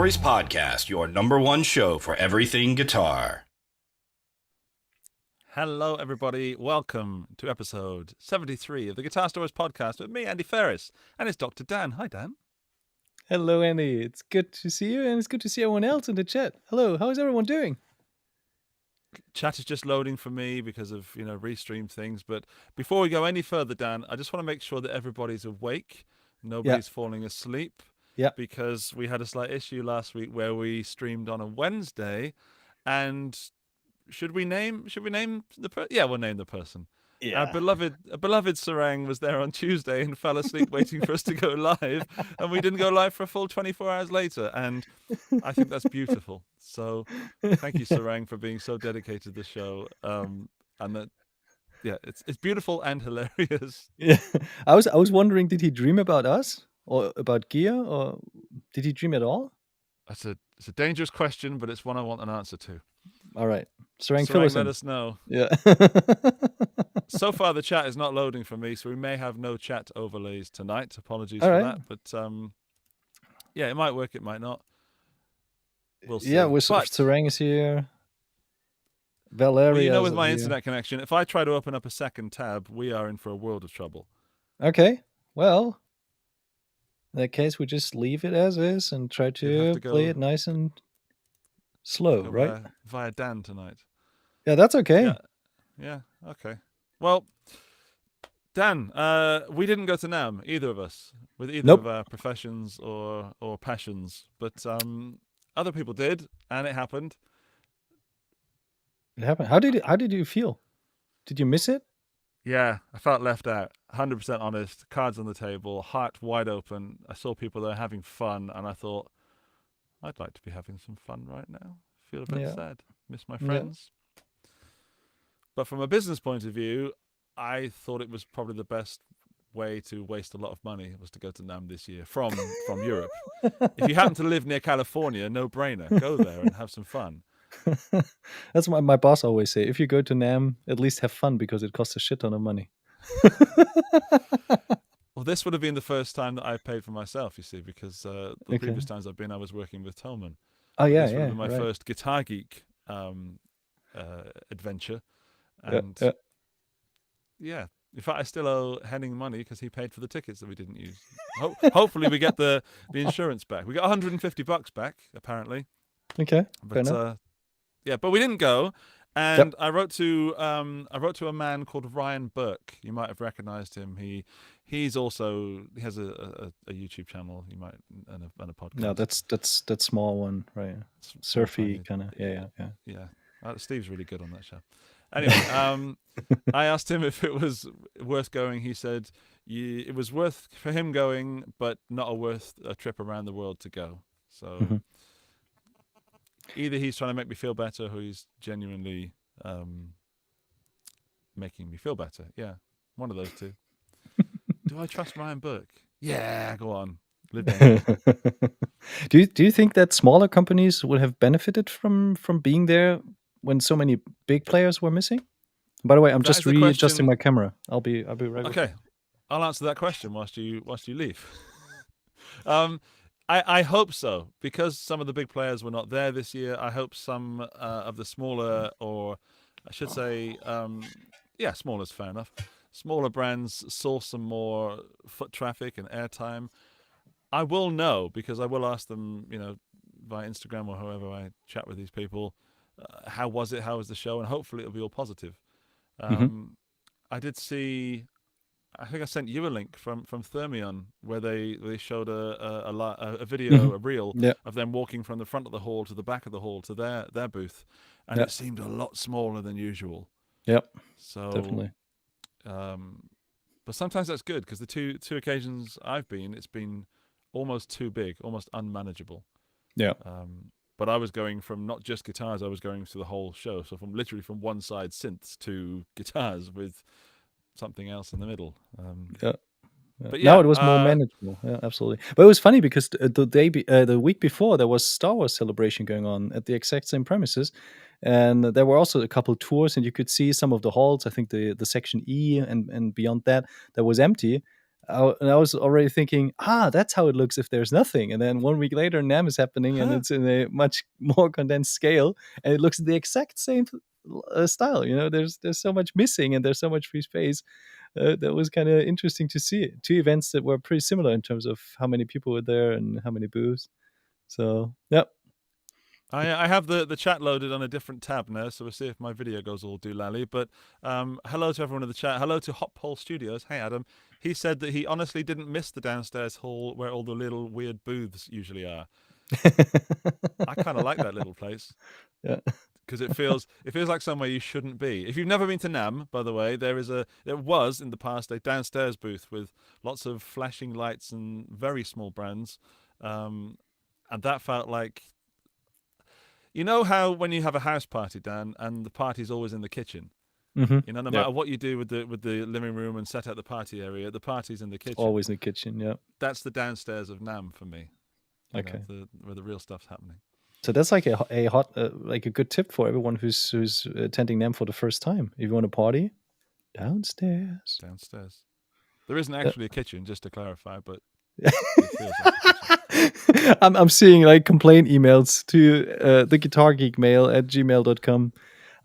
Stories Podcast, your number one show for everything guitar. Hello, everybody. Welcome to episode 73 of the Guitar Stories Podcast with me, Andy Ferris, and it's Dr. Dan. Hi, Dan. Hello, Andy. It's good to see you, and it's good to see everyone else in the chat. Hello, how is everyone doing? Chat is just loading for me because of, restream things. But before we go any further, Dan, I just want to make sure that everybody's awake. Nobody's falling asleep. Yeah. Because we had a slight issue last week where we streamed on a Wednesday, and should we name the person? Yeah, we'll name the person. Yeah. Our beloved Sarang was there on Tuesday and fell asleep waiting for us to go live, and we didn't go live for a full 24 hours later, and I think that's beautiful. So thank you, Sarang, for being so dedicated to the show. And that, yeah, it's beautiful and hilarious. Yeah. I was wondering, did he dream about us or about gear, or did he dream at all? It's a dangerous question, but it's one I want an answer to. All right. Sarang, let us know. Yeah. So far, the chat is not loading for me, so we may have no chat overlays tonight. Apologies All for right. that. But yeah, it might work, it might not. We'll see. Yeah, Sarang is here. Valeria. Well, with my internet connection, if I try to open up a second tab, we are in for a world of trouble. Okay. Well, in that case, we just leave it as is and try to play it nice and slow, right? Via Dan tonight. Yeah, that's okay. Yeah, okay. Well, Dan, we didn't go to NAMM, either of us, with either of our professions or passions, but other people did, and it happened. It happened. How did you feel? Did you miss it? Yeah, I felt left out. 100% honest. Cards on the table, heart wide open. I saw people there having fun, and I thought, I'd like to be having some fun right now. Feel a bit sad. Miss my friends. Yeah. But from a business point of view, I thought it was probably the best way to waste a lot of money was to go to NAMM this year from Europe. If you happen to live near California, no brainer. Go there and have some fun. That's what my boss always say. If you go to NAMM, at least have fun because it costs a shit ton of money. Well, this would have been the first time that I paid for myself, you see, because the previous times I've been, I was working with Talman. Oh, yeah, this would have been my first Guitar Geek adventure. And yeah, in fact, I still owe Henning money because he paid for the tickets that we didn't use. Hopefully we get the insurance back. We got $150 back, apparently. Okay, but yeah, but we didn't go. And I wrote to a man called Ryan Burke. You might have recognized him. He has a YouTube channel. You might and a podcast. No, that's that small one, right? Surfy kind of. Yeah. Steve's really good on that show. Anyway, I asked him if it was worth going. He said it was worth for him going, but not worth a trip around the world to go. So either he's trying to make me feel better, or he's genuinely making me feel better. Yeah, one of those two. Do I trust Ryan Burke? Yeah, go on. Live down. Do you think that smaller companies would have benefited from being there when so many big players were missing? By the way, I'm just readjusting my camera. I'll be right back. Okay, I'll answer that question whilst you leave. I hope so, because some of the big players were not there this year. I hope some of the smaller, or I should say, smaller is fair enough. Smaller brands saw some more foot traffic and airtime. I will know, because I will ask them, via Instagram or however I chat with these people, how was it? How was the show? And hopefully it'll be all positive. I did see, I think I sent you a link from Thermion where they showed a video, a reel of them walking from the front of the hall to the back of the hall to their booth, and it seemed a lot smaller than usual. Yep. So definitely. But sometimes that's good, because the two occasions I've been, it's been almost too big, almost unmanageable. Yeah. But I was going from not just guitars, I was going through the whole show. So literally from one side synths to guitars with something else in the middle. But now it was more manageable. Yeah, absolutely. But it was funny because the week before there was Star Wars Celebration going on at the exact same premises, and there were also a couple tours, and you could see some of the halls. I think the section E and beyond that was empty. I was already thinking, that's how it looks if there's nothing. And then 1 week later, NAMM is happening, and it's in a much more condensed scale, and it looks the exact same style. There's so much missing, and there's so much free space. That was kind of interesting to see. Two events that were pretty similar in terms of how many people were there and how many booths. So, yeah. I have the chat loaded on a different tab now, so we'll see if my video goes all doolally. But hello to everyone in the chat. Hello to Hop Hole Studios. Hey, Adam. He said that he honestly didn't miss the downstairs hall where all the little weird booths usually are. I kind of like that little place. Yeah. Because it feels like somewhere you shouldn't be. If you've never been to NAMM, by the way, there was in the past a downstairs booth with lots of flashing lights and very small brands, and that felt like, you know how when you have a house party, Dan, and the party's always in the kitchen. Mm-hmm. No matter what you do with the living room and set out the party area, the party's in the kitchen. Always in the kitchen. Yeah. That's the downstairs of NAMM for me. Okay. Where the real stuff's happening. So that's like a hot, like a good tip for everyone who's attending NAMM for the first time. If you want to party, downstairs. Downstairs. There isn't actually a kitchen, just to clarify, but it feels like a kitchen. I'm seeing like complaint emails to theguitargeekmail@gmail.com.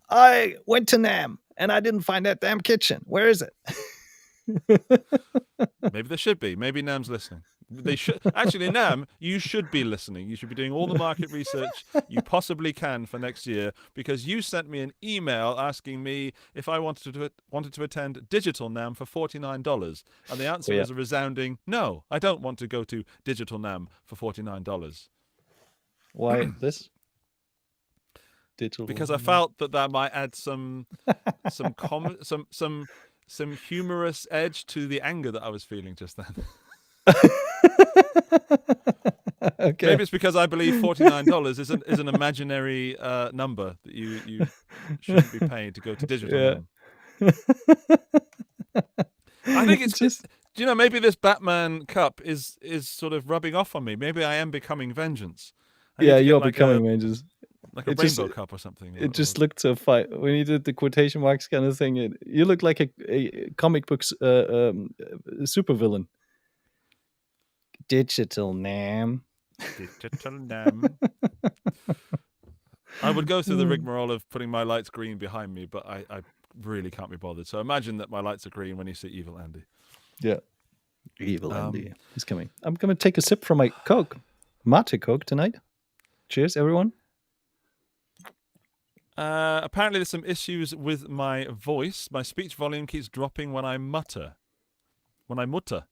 I went to NAMM and I didn't find that damn kitchen. Where is it? Maybe there should be. Maybe NAMM's listening. They should actually. NAMM, you should be listening. You should be doing all the market research you possibly can for next year, because you sent me an email asking me if I wanted to attend digital NAMM for $49, and the answer was a resounding no. I don't want to go to digital NAMM for $49. Why this? Digital. Because I felt that might add some humorous edge to the anger that I was feeling just then. Okay. Maybe it's because I believe $49 is an imaginary number that you shouldn't be paying to go to digital. Yeah. I think it's just, maybe this Batman cup is sort of rubbing off on me. Maybe I am becoming Vengeance. You're becoming Vengeance. Like a rainbow cup or something. It just looked so fun. When you did the quotation marks kind of thing, you look like a comic book supervillain. Digital NAMM. Digital NAMM. I would go through the rigmarole of putting my lights green behind me, but I really can't be bothered. So imagine that my lights are green when you see Evil Andy. Yeah. Evil Andy. He's coming. I'm going to take a sip from my Coke. Mate Coke tonight. Cheers, everyone. Apparently there's some issues with my voice. My speech volume keeps dropping when I mutter. When I mother.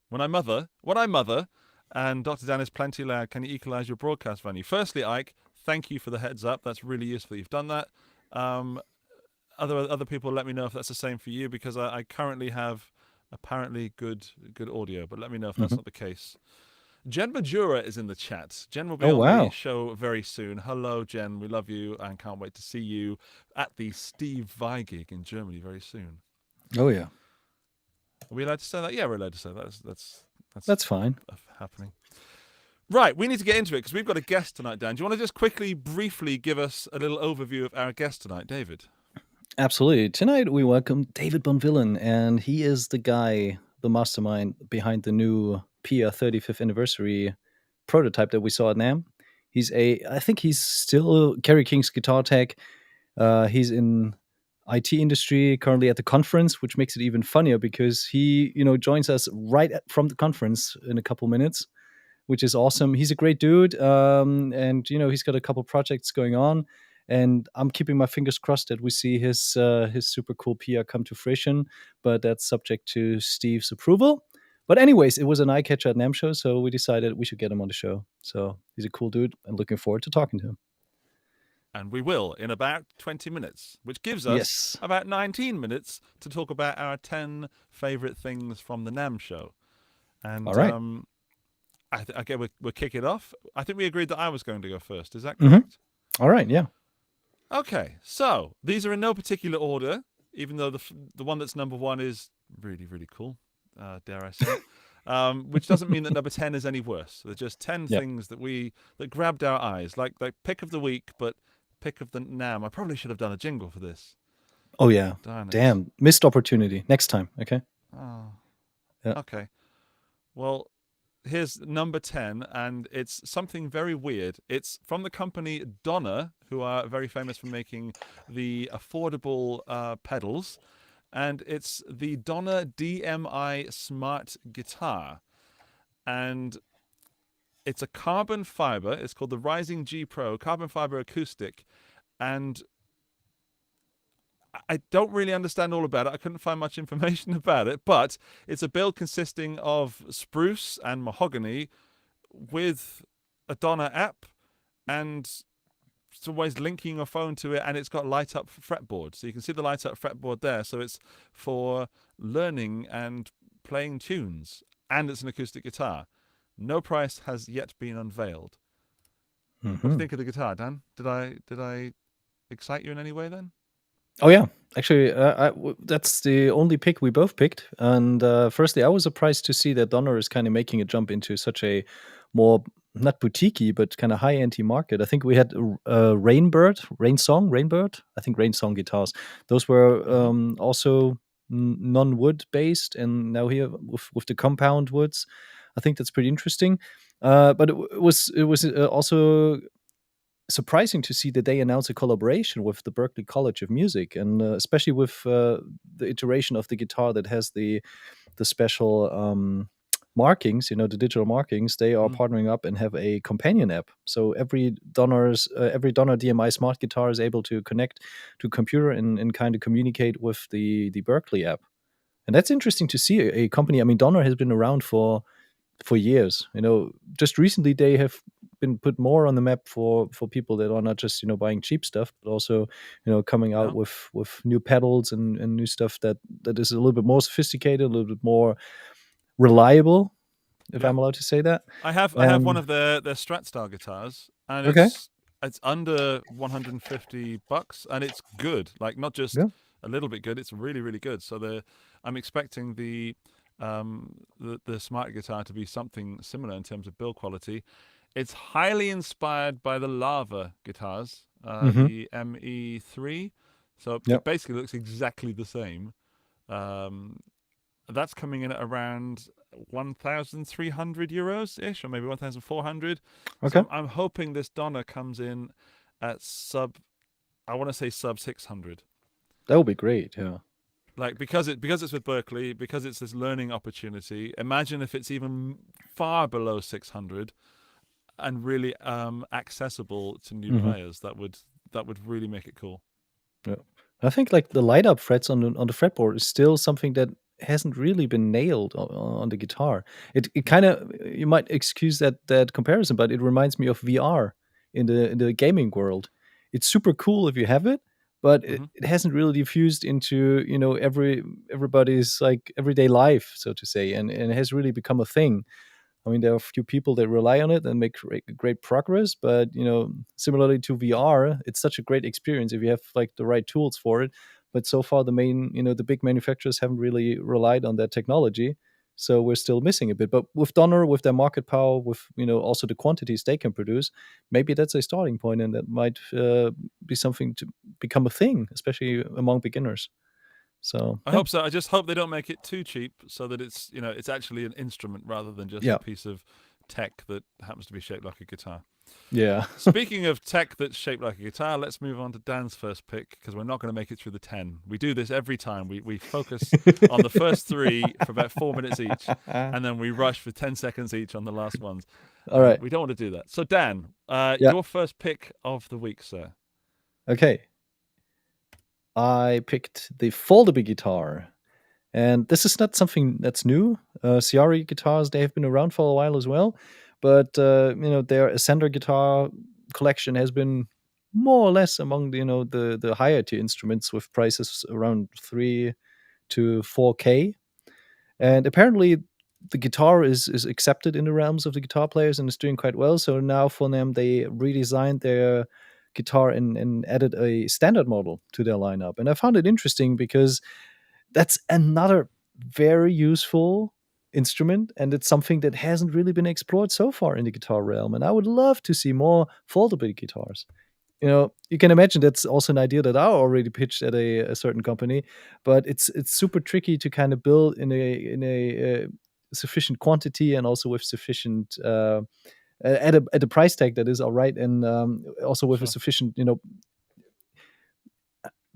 And Dr. Dan is plenty loud. Can you equalize your broadcast value? Firstly, Ike, thank you for the heads up. That's really useful. You've done that. Other people, let me know if that's the same for you, because I currently have apparently good audio, but let me know if that's not the case. Jen Majura is in the chat. Jen will be on the show very soon. Hello, Jen. We love you and can't wait to see you at the Steve Vai gig in Germany very soon. Oh, yeah. Are we allowed to say that? Yeah, we're allowed to say that. That's fine. Happening. Right, we need to get into it because we've got a guest tonight, Dan. Do you want to just briefly give us a little overview of our guest tonight, David? Absolutely. Tonight we welcome David Bonvillain, and he is the mastermind behind the new Pia 35th anniversary prototype that we saw at NAMM. I think he's still Kerry King's guitar tech. He's in IT industry currently at the conference, which makes it even funnier because he, joins us right from the conference in a couple minutes, which is awesome. He's a great dude, and he's got a couple projects going on, and I'm keeping my fingers crossed that we see his super cool Pia come to fruition. But that's subject to Steve's approval. But anyways, it was an eye catcher at NAMM show, so we decided we should get him on the show. So he's a cool dude, and looking forward to talking to him. And we will in about 20 minutes, which gives us about 19 minutes to talk about our 10 favorite things from the NAMM show. And all right. Okay, we'll kick it off. I think we agreed that I was going to go first. Is that correct? All right, yeah. Okay, so these are in no particular order, even though the one that's number one is really, really cool, dare I say. Which doesn't mean that number 10 is any worse. They're just 10 things that grabbed our eyes, like pick of the week, but pick of the NAMM. I probably should have done a jingle for this. Oh, yeah. Damn. Missed opportunity. Next time, okay? Oh. Yeah. Okay. Well, here's number 10, and it's something very weird. It's from the company Donner, who are very famous for making the affordable pedals, and it's the Donner DMI Smart Guitar. And it's a carbon fiber. It's called the Rising G Pro Carbon Fiber Acoustic. And I don't really understand all about it. I couldn't find much information about it, but it's a build consisting of spruce and mahogany with a Donner app and some ways linking your phone to it, and it's got light up fretboard. So you can see the light up fretboard there. So it's for learning and playing tunes, and it's an acoustic guitar. No price has yet been unveiled. What do you think of the guitar, Dan? Did I excite you in any way then? Oh yeah, actually, that's the only pick we both picked. And firstly, I was surprised to see that Donner is kind of making a jump into such a more not boutiquey but kind of high-end market. I think we had Rainbird. I think Rainsong guitars. Those were also non-wood based, and now here with the compound woods. I think that's pretty interesting. But it was also surprising to see that they announced a collaboration with the Berklee College of Music, and especially with the iteration of the guitar that has the special markings, the digital markings. They are partnering up and have a companion app. So every Donner DMI smart guitar is able to connect to a computer and kind of communicate with the Berklee app. And that's interesting to see a company. I mean, Donner has been around for years. Just recently they have been put more on the map for people that are not just buying cheap stuff, but also coming out with new pedals and new stuff that is a little bit more sophisticated, a little bit more reliable, if I'm allowed to say that. I have one of their Strat style guitars, and it's under $150, and it's good. Like, not just a little bit good; it's really, really good. So I'm expecting the smart guitar to be something similar in terms of build quality. It's highly inspired by the Lava guitars, the ME3. So it basically looks exactly the same. That's coming in at around 1,300 euros ish, or maybe 1,400. Okay. So I'm hoping this Donner comes in at sub 600. That would be great. Yeah. Like, because it's with Berklee, because it's this learning opportunity. Imagine if it's even far below 600, and really accessible to new players. That would really make it cool. Yeah, I think like the light up frets on the fretboard is still something that hasn't really been nailed on the guitar. It kind of, you might excuse that comparison, but it reminds me of VR in the gaming world. It's super cool if you have it, but it hasn't really diffused into everybody's like everyday life, so to say, and it has really become a thing. I mean, there are a few people that rely on it and make great progress, but similarly to VR, it's such a great experience if you have like the right tools for it. But so far, the big manufacturers haven't really relied on that technology, so we're still missing a bit. But with Donner, with their market power, with also the quantities they can produce, maybe that's a starting point, and that might be something to become a thing, especially among beginners. So I hope so. I just hope they don't make it too cheap, so that it's it's actually an instrument rather than just a piece of tech that happens to be shaped like a guitar. Yeah. Speaking of tech that's shaped like a guitar, let's move on to Dan's first pick, because we're not going to make it through the 10. We do this every time. We focus on the first 3 for about 4 minutes each, and then we rush for 10 seconds each on the last ones. All right. We don't want to do that. So Dan, your first pick of the week, sir. Okay. I picked the foldable guitar, and this is not something that's new. Ciari guitars, they have been around for a while as well, but their Ascender guitar collection has been more or less among the higher tier instruments, with prices around 3 to 4K. And apparently the guitar is accepted in the realms of the guitar players and is doing quite well. So now for them, they redesigned their guitar and added a standard model to their lineup. And I found it interesting because that's another very useful instrument, and it's something that hasn't really been explored so far in the guitar realm. And I would love to see more foldable guitars. You can imagine that's also an idea that I already pitched at a certain company, but it's super tricky to kind of build in a sufficient quantity and also with sufficient at a price tag that is all right, and also with a sufficient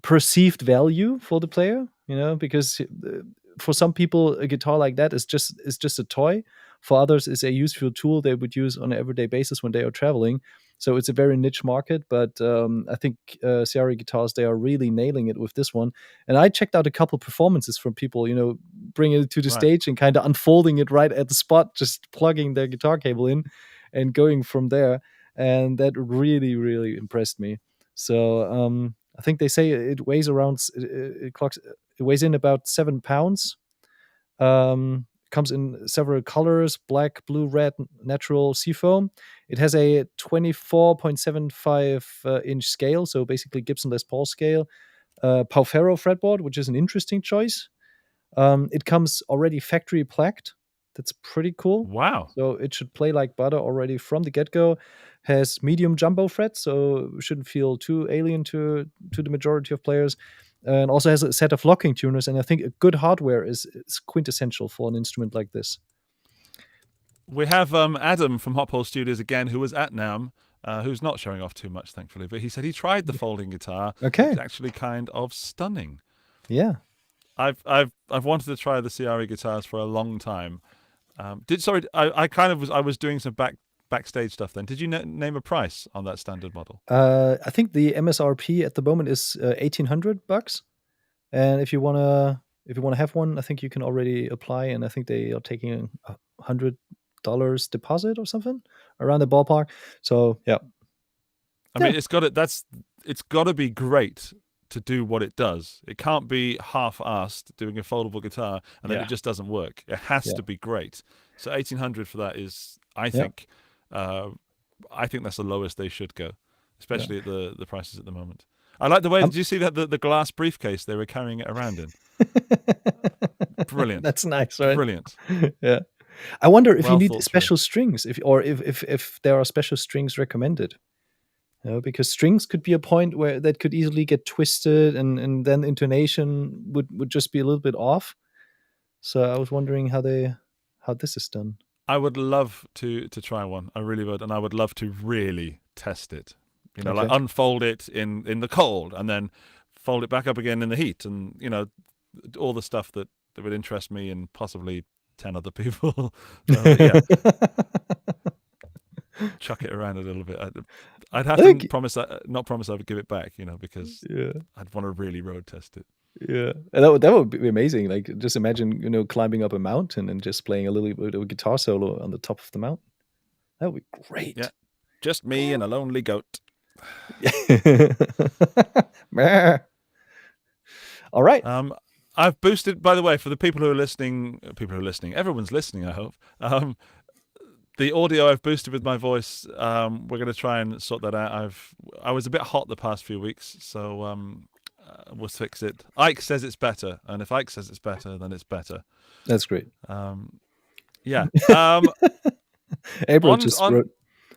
perceived value for the player, because for some people a guitar like that is just a toy. For others, it's a useful tool they would use on an everyday basis when they are traveling. So it's a very niche market, but I think CRE guitars, they are really nailing it with this one. And I checked out a couple performances from people, bringing it to the stage and kind of unfolding it right at the spot, just plugging their guitar cable in and going from there. And that really, really impressed me. So I think they say it weighs around, it weighs in about 7 pounds. Comes in several colors: black, blue, red, natural, seafoam. It has a 24.75 inch scale, so basically Gibson Les Paul scale. Paufero fretboard, which is an interesting choice. It comes already factory plaqued. That's pretty cool. Wow. So it should play like butter already from the get-go. Has medium jumbo frets, so shouldn't feel too alien to the majority of players. And also has a set of locking tuners, and I think a good hardware is quintessential for an instrument like this. We have Adam from Hot Pole Studios again, who was at NAMM, who's not showing off too much, thankfully, but he said he tried the folding guitar. Okay. It's actually kind of stunning. Yeah. I've wanted to try the CRE guitars for a long time. I was doing some backstage stuff then. Did you name a price on that standard model? I think the MSRP at the moment is $1,800, and if you wanna have one, I think you can already apply, and I think they are taking $100 deposit or something around the ballpark. So yeah, I mean, it's got to be great to do what it does. It can't be half-assed doing a foldable guitar and then it just doesn't work. It has to be great. So $1,800 for that is, I think that's the lowest they should go, especially at the prices at the moment. I like the way. Did you see that the glass briefcase they were carrying it around in? Brilliant. That's nice, right? Brilliant. Yeah. I wonder if you need special strings, if there are special strings recommended. Because strings could be a point where that could easily get twisted, and then intonation would just be a little bit off. So I was wondering how this is done. I would love to try one. I really would, and I would love to really test it. Like unfold it in the cold, and then fold it back up again in the heat, and all the stuff that would interest me and possibly 10 other people. Chuck it around a little bit. I'd have to not promise I would give it back, because I'd want to really road test it. Yeah, and that would be amazing. Like, just imagine, climbing up a mountain and just playing a little bit of a guitar solo on the top of the mountain. That would be great. Yeah, just me and a lonely goat. All right. I've boosted, by the way, for the people who are listening, everyone's listening, I hope. The audio I've boosted with my voice. We're going to try and sort that out. I was a bit hot the past few weeks, so we'll fix it. Ike says it's better, and if Ike says it's better, then it's better. That's great. Yeah. April just wrote,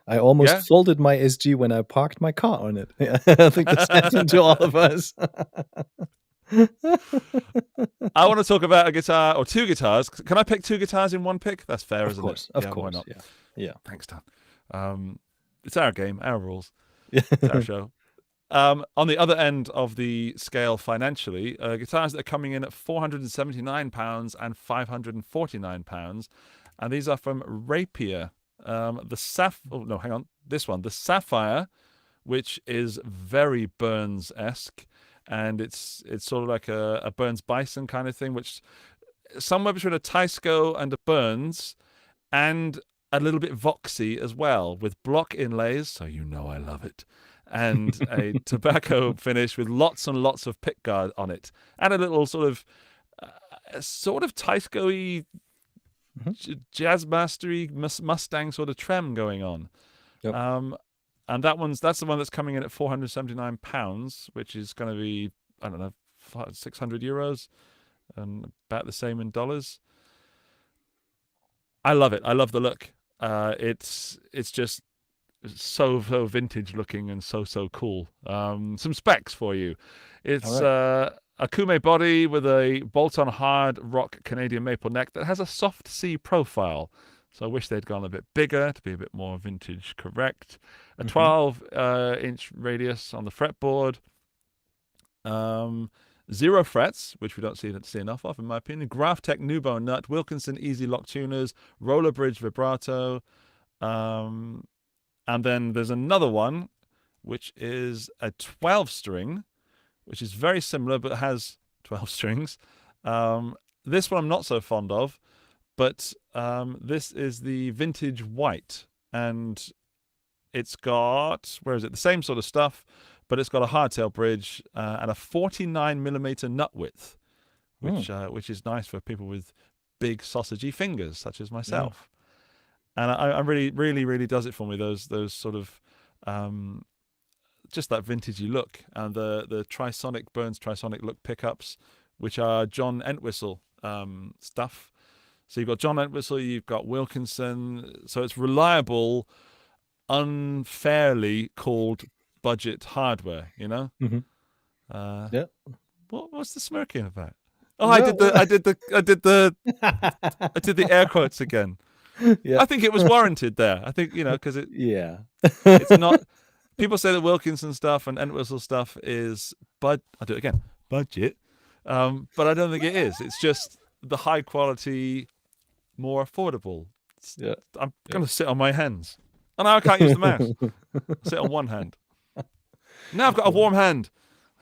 I almost folded my SG when I parked my car on it. I think that's happened to all of us. I want to talk about a guitar or two guitars. Can I pick two guitars in one pick? That's fair, isn't it? Of course. Why not? Yeah. Thanks, Dan. It's our game, our rules. It's our show. On the other end of the scale financially, guitars that are coming in at £479 and £549, and these are from Rapier. The Sapphire, which is very Burns-esque. And it's sort of like a Burns Bison kind of thing, which somewhere between a Teisco and a Burns, and a little bit voxy as well, with block inlays, so I love it, and a tobacco finish with lots and lots of pickguard on it, and a little sort of Teisco-y, jazz mastery Mustang sort of trem going on. Yep. And that's the one that's coming in at £479, which is going to be, I don't know, €600, and about the same in dollars. I love it. I love the look. It's just so vintage looking and so cool. Some specs for you. It's a a Kume body with a bolt-on hard rock Canadian maple neck that has a soft C profile. So I wish they'd gone a bit bigger to be a bit more vintage correct. A 12-inch radius on the fretboard. 0 frets, which we don't see enough of, in my opinion. Graphtec Nubo nut, Wilkinson easy lock tuners, roller bridge vibrato. And then there's another one, which is a 12-string, which is very similar, but has 12 strings. This one I'm not so fond of, but this is the vintage white, and it's got, where is it? The same sort of stuff, but it's got a hardtail bridge and a 49mm nut width, which is nice for people with big sausagey fingers, such as myself. Yeah. And I really does it for me. Those sort of just that vintagey look, and the Trisonic Burns Trisonic look pickups, which are John Entwistle stuff. So you've got John Entwistle, you've got Wilkinson. So it's reliable, unfairly called budget hardware, you know. Yeah. What's the smirking about? Oh, no. I did the air quotes again. Yeah. I think it was warranted there. I think, you know, because it's not. People say that Wilkinson stuff and Entwistle stuff is I'll do it again, budget, but I don't think it is. It's just the high quality, more affordable. I'm gonna sit on my hands. Oh, no, I can't use the mouse. Sit on one hand. Now I've got a warm hand.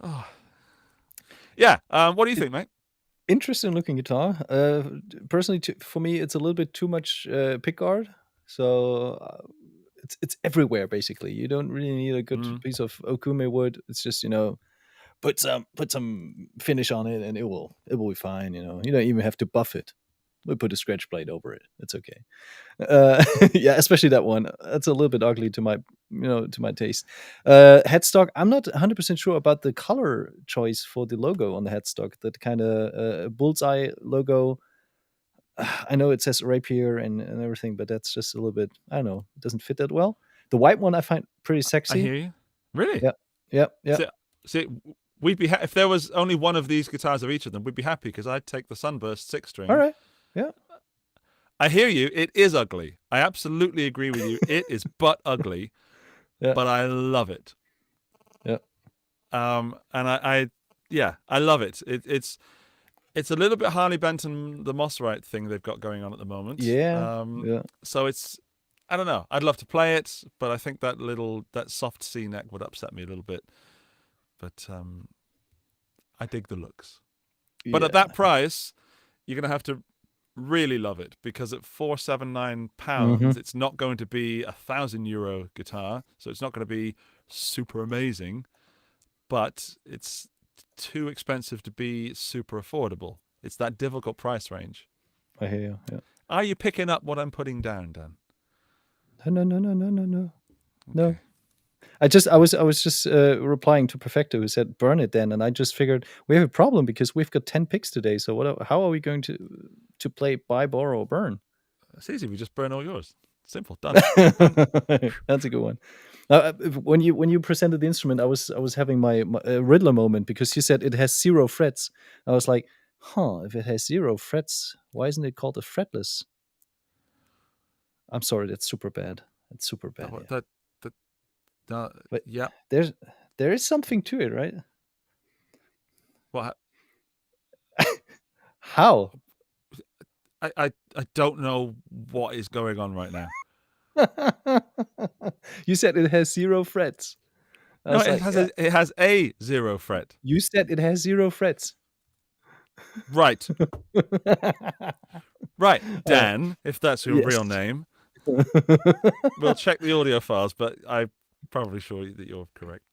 Oh. Yeah. What do you think, mate? Interesting looking guitar. Personally, for me, it's a little bit too much pickguard. So it's everywhere basically. You don't really need a good piece of okume wood. It's just, you know, put some finish on it and it will be fine. You know, you don't even have to buff it. We put a scratch plate over it. It's okay. Yeah, especially that one. That's a little bit ugly to my taste. Headstock. I'm not 100% sure about the color choice for the logo on the headstock. That kind of bullseye logo. I know it says rapier and everything, but that's just a little bit. I don't know. It doesn't fit that well. The white one I find pretty sexy. I hear you. Really? Yeah. See, we'd be if there was only one of these guitars of each of them, we'd be happy because I'd take the Sunburst 6-string. All right. Yeah. I hear you. It is ugly. I absolutely agree with you. It is butt ugly, but I love it. Yeah. And I love it. It's a little bit Harley Benton, the Mosrite thing they've got going on at the moment. Yeah. So it's, I don't know. I'd love to play it, but I think that soft C neck would upset me a little bit. But I dig the looks. But at that price, you're going to have to really love it, because at £479, it's not going to be €1,000 guitar, so it's not going to be super amazing, but it's too expensive to be super affordable. It's that difficult price range. I hear you. Yeah. Are you picking up what I'm putting down, Dan? No. Okay. No. I was just replying to Perfecto, who said burn it then, and I just figured we have a problem because we've got 10 picks today. So how are we going to play buy, borrow, or burn? It's easy. We just burn all yours. Simple. Done. That's a good one. When you presented the instrument, I was having my Riddler moment, because you said it has 0 frets. I was like, if it has 0 frets, why isn't it called a fretless? I'm sorry, that's super bad. That's super bad. But yeah, there is something to it, right? What? How? I don't know what is going on right now. You said it has 0 frets. No, it has a 0 fret. You said it has 0 frets. Right. Right, Dan, if that's your real name. We'll check the audio files, but I'm probably sure that you're correct.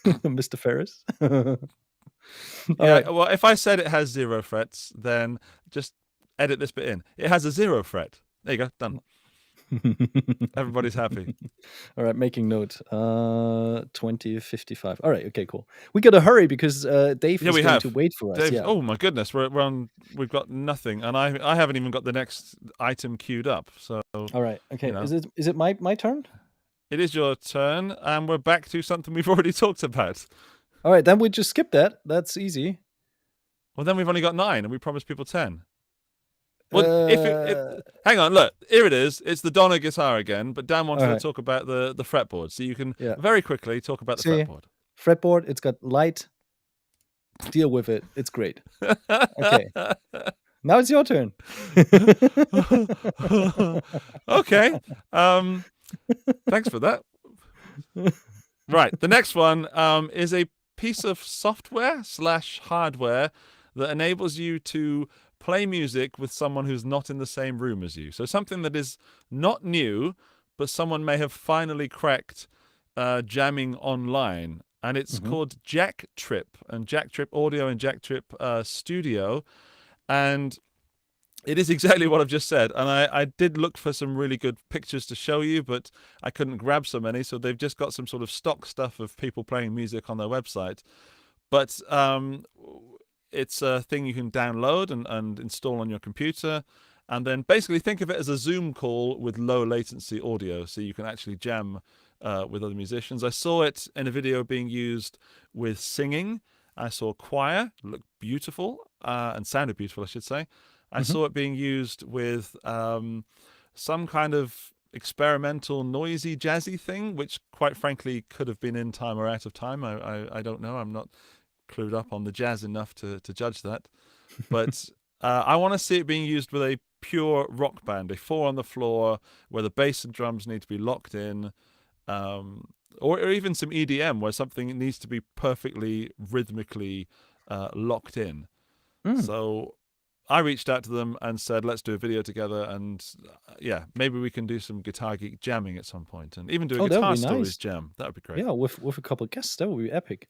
Mr. Ferris. Right. Well, if I said it has 0 frets, then just edit this bit in. It has a 0 fret. There you go. Done. Everybody's happy. All right, making note. 20:55. All right, okay, cool. We got to hurry because Dave is going to wait for us. Dave, oh my goodness, we're on. We've got nothing, and I haven't even got the next item queued up. So all right, okay. You know. Is it my turn? It is your turn, and we're back to something we've already talked about. All right, then we just skip that. That's easy. Well, then we've only got 9, and we promised people 10. Well, hang on, look, here it is. It's the Donna guitar again, but Dan wanted to talk about the fretboard, so you can very quickly talk about the fretboard. Fretboard, it's got light. Deal with it. It's great. Okay. Now it's your turn. Okay. Thanks for that. Right. The next one is a piece of software/hardware that enables you to play music with someone who's not in the same room as you. So something that is not new, but someone may have finally cracked jamming online. And it's called Jack Trip, and Jack Trip Audio and Jack Trip Studio. And it is exactly what I've just said. And I did look for some really good pictures to show you, but I couldn't grab so many. So they've just got some sort of stock stuff of people playing music on their website. But it's a thing you can download and install on your computer. And then basically think of it as a Zoom call with low latency audio. So you can actually jam with other musicians. I saw it in a video being used with singing. I saw choir, looked beautiful, and sounded beautiful, I should say. I saw it being used with some kind of experimental, noisy, jazzy thing, which quite frankly could have been in time or out of time. I don't know. I'm not clued up on the jazz enough to judge that. But I want to see it being used with a pure rock band, a 4 on the floor, where the bass and drums need to be locked in. Or even some EDM where something needs to be perfectly rhythmically locked in. So I reached out to them and said, let's do a video together, and maybe we can do some Guitar Geek jamming at some point, and even do a Guitar Stories jam. That would be great. Yeah, with a couple of guests, that would be epic.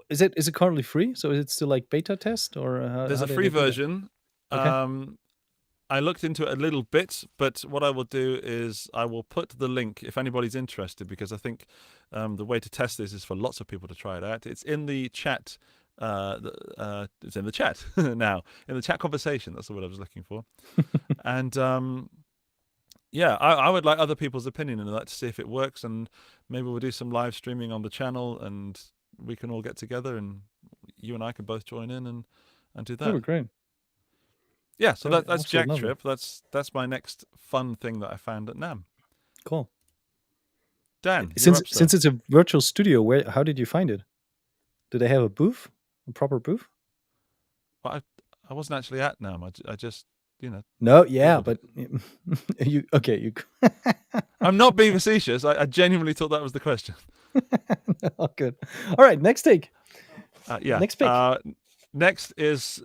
Is it currently free? So is it still like beta test, or there's a free version? Okay. I looked into it a little bit, but what I will do is I will put the link if anybody's interested, because I think the way to test this is for lots of people to try it out. It's in the chat. It's in the chat now, in the chat conversation. That's the word I was looking for. And I would like other people's opinion on that to see if it works, and maybe we'll do some live streaming on the channel, and we can all get together, and you and I can both join in and do that. That would be great. Yeah, so that's Jack Trip. That's my next fun thing that I found at NAMM. Cool. Dan, since it's a virtual studio, how did you find it? Do they have a booth, a proper booth? Well, I wasn't actually at NAMM. I just, No, yeah, but you. I'm not being facetious. I genuinely thought that was the question. Oh, good. All right, next take. Next pick. Next is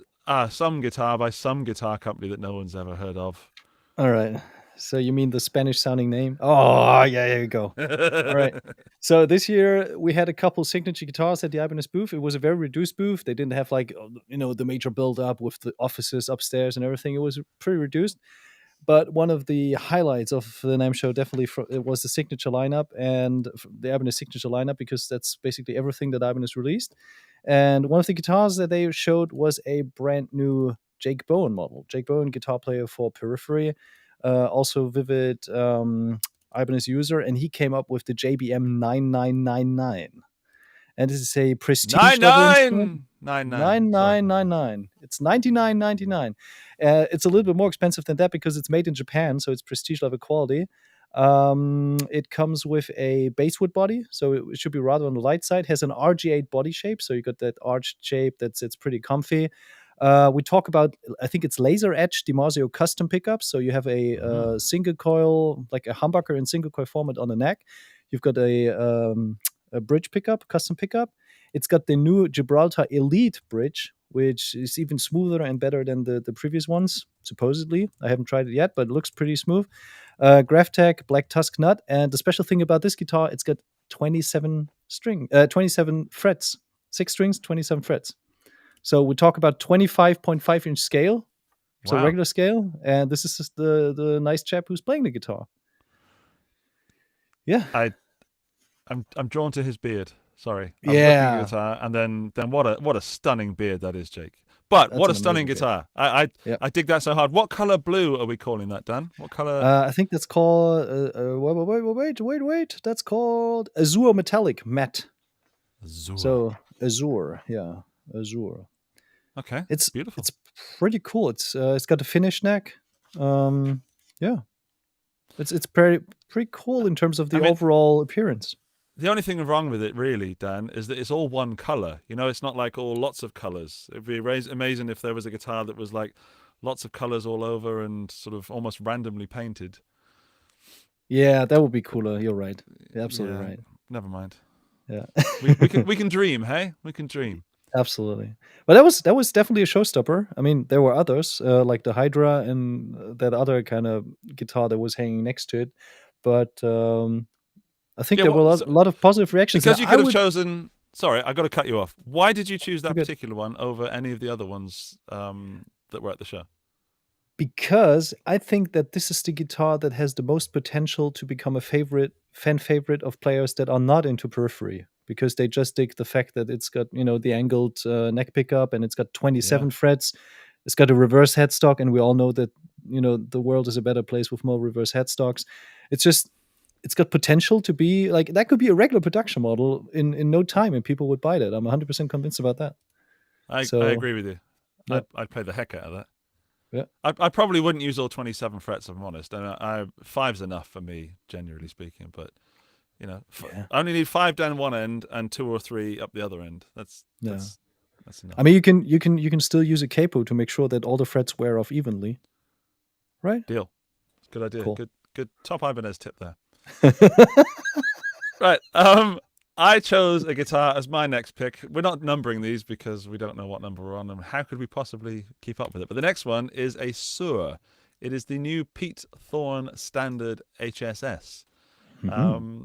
some guitar by some guitar company that no one's ever heard of. All right. So you mean the Spanish-sounding name? Oh, yeah, here you go. All right. So this year we had a couple signature guitars at the Ibanez booth. It was a very reduced booth. They didn't have the major build-up with the offices upstairs and everything. It was pretty reduced. But one of the highlights of the NAMM show definitely it was the signature lineup, and the Ibanez signature lineup, because that's basically everything that Ibanez released. And one of the guitars that they showed was a brand new Jake Bowen model. Jake Bowen, guitar player for Periphery, also vivid Ibanez user, and he came up with the JBM 9999. And this is a prestige level instrument. 9999. It's $99.99. It's a little bit more expensive than that because it's made in Japan, so it's prestige level quality. It comes with a basswood body, so it should be rather on the light side. Has an RG8 body shape, so you got that arched shape it's pretty comfy. We talk about, I think it's laser edge DiMarzio custom pickups. So you have a single coil, like a humbucker in single coil format on the neck. You've got a bridge pickup, custom pickup. It's got the new Gibraltar Elite bridge, which is even smoother and better than the previous ones, supposedly. I haven't tried it yet, but it looks pretty smooth. Graphtec, black tusk nut. And the special thing about this guitar, it's got 27 frets. 6 strings, 27 frets. So we talk about 25.5-inch scale, so regular scale. And this is just the nice chap who's playing the guitar. Yeah. I'm drawn to his beard. Sorry. I'm looking at the guitar, and then what a stunning beard that is, Jake. But that's what a stunning guitar. I dig that so hard. What color blue are we calling that, Dan? What color? I think that's called wait. That's called Azure Metallic Matte. Azure. So Azure, yeah. Azure. Okay, It's beautiful. It's pretty cool. It's got a finish neck. Yeah, it's pretty cool in terms of the overall appearance. The only thing wrong with it, really, Dan, is that it's all one color. You know, it's not like all lots of colors. It'd be amazing if there was a guitar that was like lots of colors all over and sort of almost randomly painted. Yeah, that would be cooler. You're right. You're absolutely right. Never mind. Yeah, we can dream, hey? We can dream. Absolutely. But that was definitely a showstopper. I mean, there were others like the Hydra and that other kind of guitar that was hanging next to it. But I think there were a lot of positive reactions. Because you could have chosen. Sorry, I got to cut you off. Why did you choose that particular one over any of the other ones that were at the show? Because I think that this is the guitar that has the most potential to become a fan favorite of players that are not into periphery, because they just dig the fact that it's got, the angled neck pickup, and it's got 27 frets. It's got a reverse headstock, and we all know that, the world is a better place with more reverse headstocks. It's got potential to be like, that could be a regular production model in no time, and people would buy that. I'm 100% convinced about that. I agree with you. Yep. I'd play the heck out of that. Yeah, I probably wouldn't use all 27 frets, if I'm honest. And 5's enough for me, generally speaking. But I only need 5 down one end and 2 or 3 up the other end. That's enough. I mean, you can still use a capo to make sure that all the frets wear off evenly, right? Deal. Good idea. Cool. Good top Ibanez tip there. Right. I chose a guitar as my next pick. We're not numbering these because we don't know what number we're on, and how could we possibly keep up with it? But the next one is a swril. It is the new Pete Thorn Standard HSS. Mm-hmm.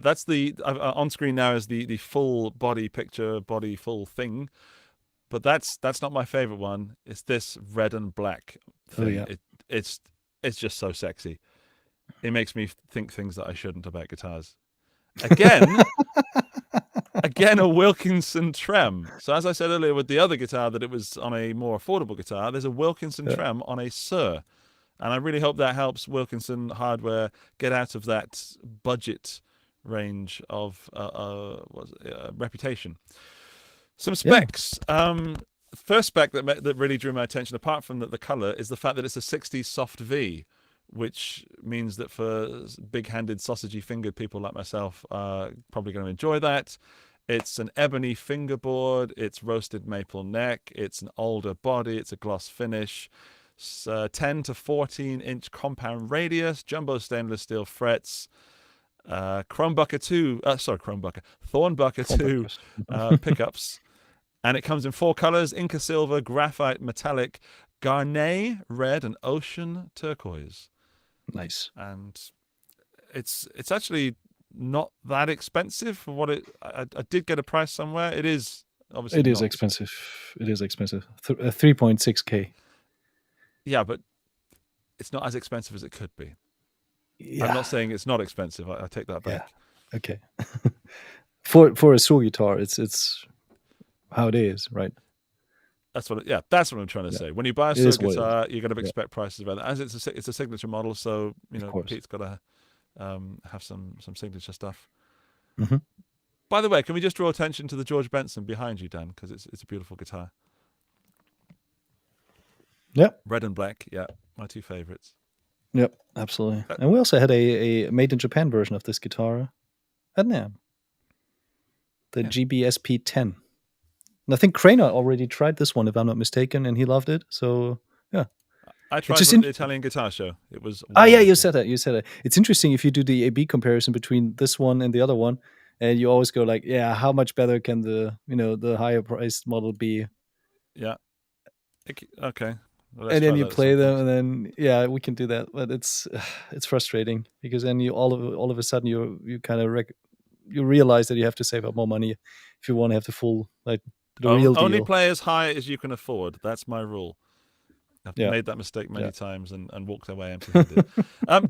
That's the on screen now is the full body picture, body full thing. But that's not my favorite one. It's this red and black thing. Oh, yeah. It's just so sexy. It makes me think things that I shouldn't about guitars. Again, a Wilkinson trem. So as I said earlier with the other guitar, that it was on a more affordable guitar, there's a Wilkinson trem on a swril. And I really hope that helps Wilkinson hardware get out of that budget range of reputation. Some specs. First spec that really drew my attention, apart from the color, is the fact that it's a 60s soft V, which means that for big-handed, sausagey fingered people like myself are probably going to enjoy that. It's an ebony fingerboard. It's roasted maple neck. It's an older body. It's a gloss finish. 10 to 14-inch compound radius, jumbo stainless steel frets, Thornbucker 2 pickups. And it comes in 4 colors: Inca Silver, Graphite Metallic, Garnet Red, and Ocean Turquoise. Nice. And it's actually not that expensive for what it. I did get a price somewhere. It is obviously. It is expensive. It is expensive. 3.6K. Yeah, but it's not as expensive as it could be. Yeah. I'm not saying it's not expensive. I take that back. Yeah. Okay. for a swril guitar, it's how it is, right? That's what I'm trying to say. When you buy a swril guitar, you're going to expect prices about that. As it's a signature model, so Pete's got to have some signature stuff. Mm-hmm. By the way, can we just draw attention to the George Benson behind you, Dan? Because it's a beautiful guitar. Yep. Red and black. Yeah, my 2 favorites. Yep, absolutely. And we also had a made in Japan version of this guitar at NAMM. The GBSP10. And I think Craner already tried this one, if I'm not mistaken, and he loved it. So, yeah. I tried it at the Italian Guitar Show. It was wonderful. Oh, yeah, you said that. It's interesting if you do the A/B comparison between this one and the other one, and you always go like, yeah, how much better can the higher priced model be? Yeah. Okay. Well, and then you play them, and then we can do that. But it's frustrating because then you all of a sudden you kind of you realize that you have to save up more money if you want to have the full the real deal. Only play as high as you can afford. That's my rule. I've made that mistake many times and walked away empty-handed.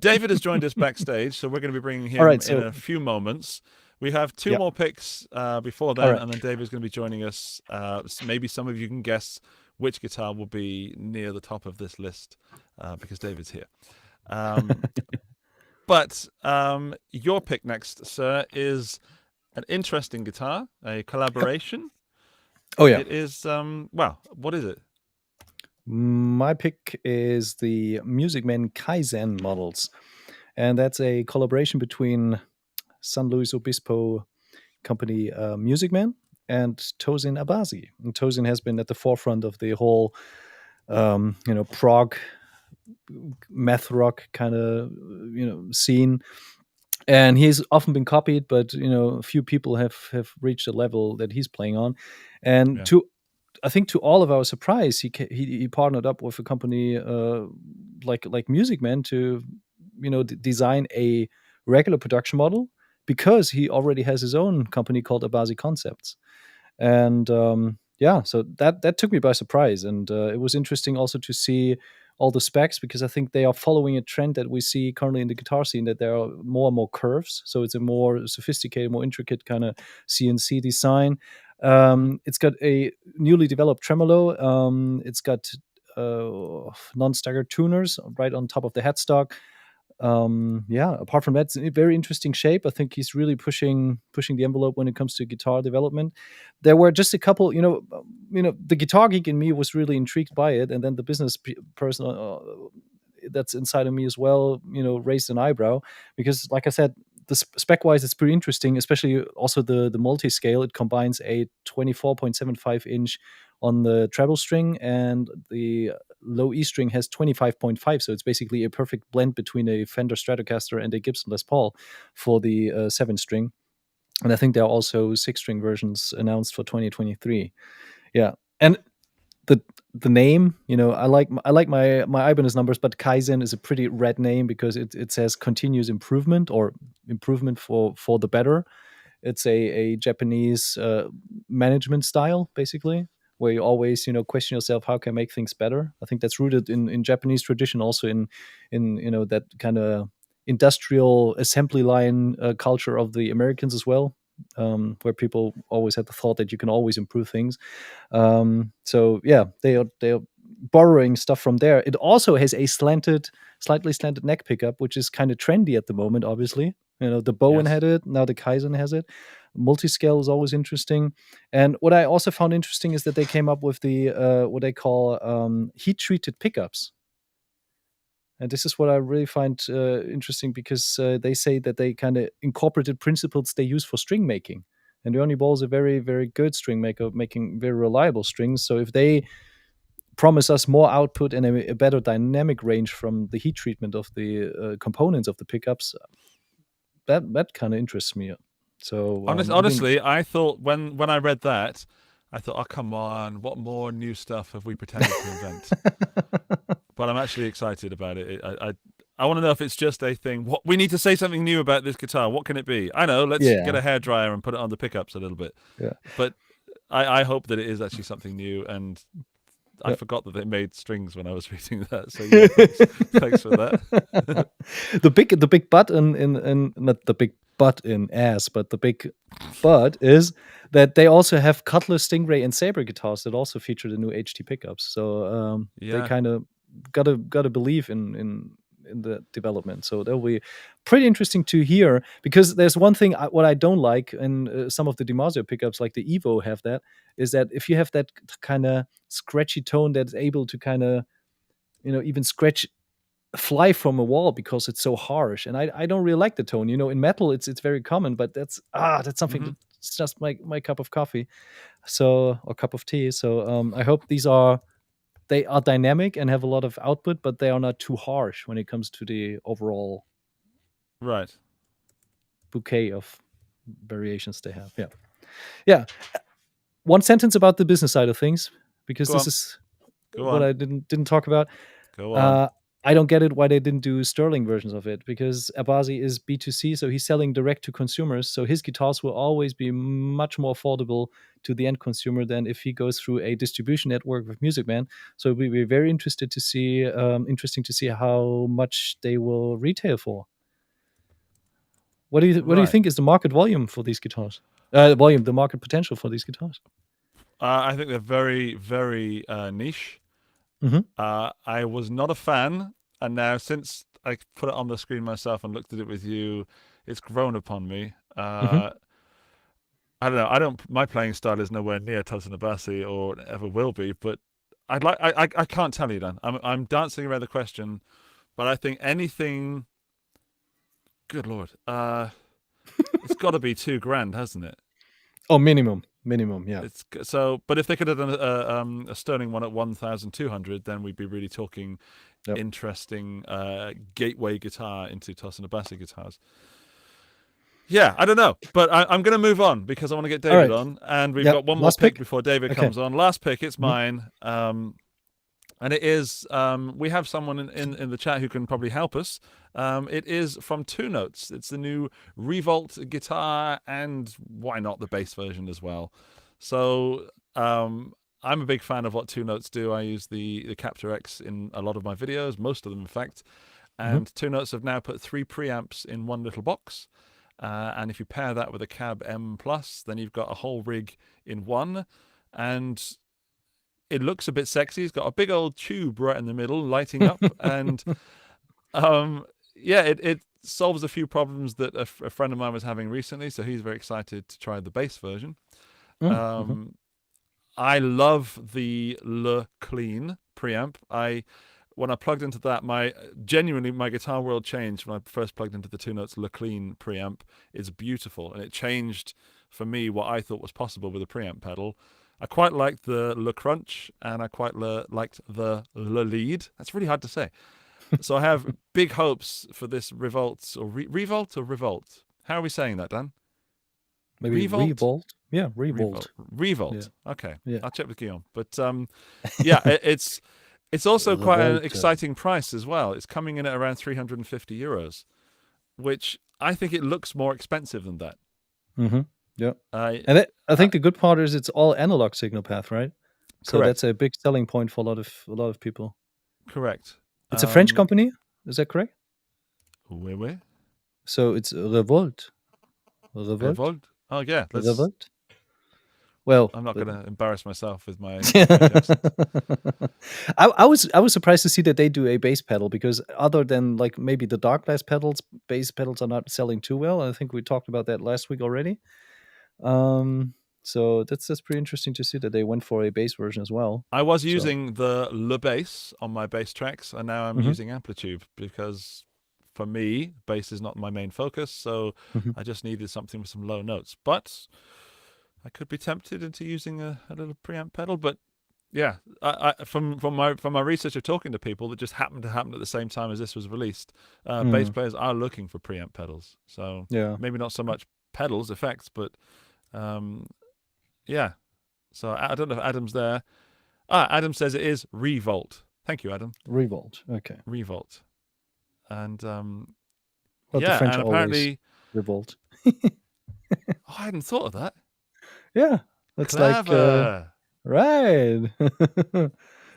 David has joined us backstage, so we're going to be bringing him in a few moments. We have 2 more picks before then, and then David's going to be joining us. Maybe some of you can guess which guitar will be near the top of this list because David's here. But your pick next, sir, is an interesting guitar, a collaboration. Oh yeah. It is well, what is it? My pick is the Music Man Kaizen models, and that's a collaboration between San Luis Obispo company Music Man and Tosin Abazi. And Tosin has been at the forefront of the whole, prog, math rock kind of, scene. And he's often been copied, but a few people have reached a level that he's playing on. And Yeah. I think to all of our surprise, he partnered up with a company like Music Man to design a regular production model, because he already has his own company called Abazi Concepts. And so that took me by surprise, and it was interesting also to see all the specs, because I think they are following a trend that we see currently in the guitar scene, that there are more and more curves, so it's a more sophisticated, more intricate kind of CNC design. It's got a newly developed tremolo. It's got non-staggered tuners right on top of the headstock. Apart from that, it's a very interesting shape. I think he's really pushing the envelope when it comes to guitar development. There were just a couple, the guitar geek in me was really intrigued by it, and then the business person that's inside of me as well, raised an eyebrow, because, like I said, the spec wise, it's pretty interesting, especially also the multi scale. It combines a 24.75 inch on the treble string, and the low E string has 25.5. So it's basically a perfect blend between a Fender Stratocaster and a Gibson Les Paul for the 7 string. And I think there are also 6 string versions announced for 2023. Yeah. And the name, I like my Ibanez numbers, but Kaizen is a pretty red name, because it says continuous improvement, or improvement for the better. It's a Japanese management style, basically, where you always question yourself, how can I make things better. I think that's rooted in Japanese tradition, also in that kind of industrial assembly line culture of the Americans as well, where people always had the thought that you can always improve things. So yeah, they are borrowing stuff from there. It also has a slightly slanted neck pickup, which is kind of trendy at the moment. Obviously, the Bowen had it, now the Kaizen has it. Multiscale is always interesting. And what I also found interesting is that they came up with the what they call heat treated pickups. And this is what I really find interesting, because they say that they kind of incorporated principles they use for string making. And the Ernie Ball is a very, very good string maker, making very reliable strings. So if they promise us more output and a better dynamic range from the heat treatment of the components of the pickups, that kind of interests me. So honestly, I thought when I read that, I thought, oh, come on, what more new stuff have we pretended to invent? But I'm actually excited about it. I want to know if it's just a thing. What, we need to say something new about this guitar. What can it be? I know. Let's get a hairdryer and put it on the pickups a little bit. Yeah. But I hope that it is actually something new. And I forgot that they made strings when I was reading that. So yeah, thanks for that. The big butt in not the big butt in ass, but the big butt is that they also have Cutlass, Stingray, and Sabre guitars that also feature the new HT pickups. So they kind of gotta believe in the development. So that'll be pretty interesting to hear, because there's one thing what I don't like, and some of the DiMarzio pickups like the Evo have that, is that if you have that kind of scratchy tone that's able to kind of even scratch fly from a wall because it's so harsh, and I don't really like the tone. In metal it's very common, but that's something that's just my cup of coffee, or cup of tea. So I hope they are dynamic and have a lot of output, but they are not too harsh when it comes to the overall bouquet of variations they have. Yeah. One sentence about the business side of things, because this is what I didn't talk about. Go on. I don't get it why they didn't do sterling versions of it, because Abazi is B2C, so he's selling direct to consumers. So his guitars will always be much more affordable to the end consumer than if he goes through a distribution network with Music Man. So we'll be very interesting to see how much they will retail for. What do you think is the market volume for these guitars? The market potential for these guitars? I think they're very, very niche. I was not a fan, and now since I put it on the screen myself and looked at it with you, it's grown upon me. I don't know. I don't. My playing style is nowhere near Tosin or ever will be. But I'd like. I can't tell you, Dan. I'm dancing around the question, but I think anything. Good Lord. It's got to be $2,000, hasn't it? Oh, minimum, yeah. It's so. But if they could have done a sterling one at 1,200, then we'd be really talking interesting gateway guitar into Tosin guitars. Yeah, I don't know, but I'm going to move on because I want to get David on, and we've got one more pick before David comes on. Last pick, it's mine, and it is we have someone in the chat who can probably help us. It is from Two Notes. It's the new Revolt guitar, and why not the bass version as well. So I'm a big fan of what Two Notes do. I use the Capture X in a lot of my videos, most of them, in fact. And Two Notes have now put 3 preamps in one little box. And if you pair that with a Cab M+, then you've got a whole rig in one. And it looks a bit sexy. It's got a big old tube right in the middle, lighting up. And it solves a few problems that a friend of mine was having recently. So he's very excited to try the bass version. I love the Le Clean preamp. When I plugged into that, my guitar world changed when I first plugged into the Two Notes Le Clean preamp. It's beautiful, and it changed for me what I thought was possible with a preamp pedal. I quite liked the Le Crunch, and I quite liked the Le Lead. That's really hard to say. So I have big hopes for this Revolt, or Revolt or Revolt. How are we saying that, Dan? Maybe Revolt. Yeah, Revolt. Revolt. Yeah. Okay. Yeah. I'll check with Guillaume. But it's also quite an exciting price as well. It's coming in at around €350, which I think it looks more expensive than that. Yeah. And I think the good part is it's all analog signal path, right? So correct. That's a big selling point for a lot of people. Correct. It's a French company. Is that correct? Oui. So it's Revolt. Revolt? Oh, yeah. Revolt? Well, I'm not going to embarrass myself with my I was surprised to see that they do a bass pedal, because other than like maybe the dark bass pedals are not selling too well. I think we talked about that last week already. So that's pretty interesting to see that they went for a bass version as well. I was using the Le Bass on my bass tracks, and now I'm using Amplitude because for me, bass is not my main focus. So I just needed something with some low notes. But I could be tempted into using a little preamp pedal, but yeah, from my research of talking to people that just happened to happen at the same time as this was released, bass players are looking for preamp pedals. So maybe not so much pedals effects, but yeah. So I don't know if Adam's there. Adam says it is Revolt. Thank you, Adam. Revolt. Okay. Revolt. And well, the French and apparently Revolt. I hadn't thought of that. Yeah, that's clever. Right.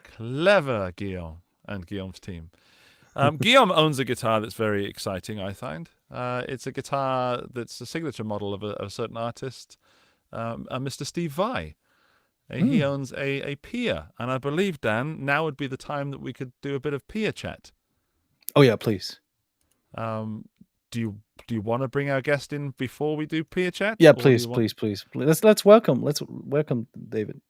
Clever, Guillaume and Guillaume's team. Guillaume owns a guitar that's very exciting, I find. It's a guitar that's a signature model of a certain artist, Mr. Steve Vai. He owns a Pia, and I believe, Dan, now would be the time that we could do a bit of Pia chat. Oh yeah, please. Do you want to bring our guest in before we do Pia chat? Yeah, please. Let's welcome David.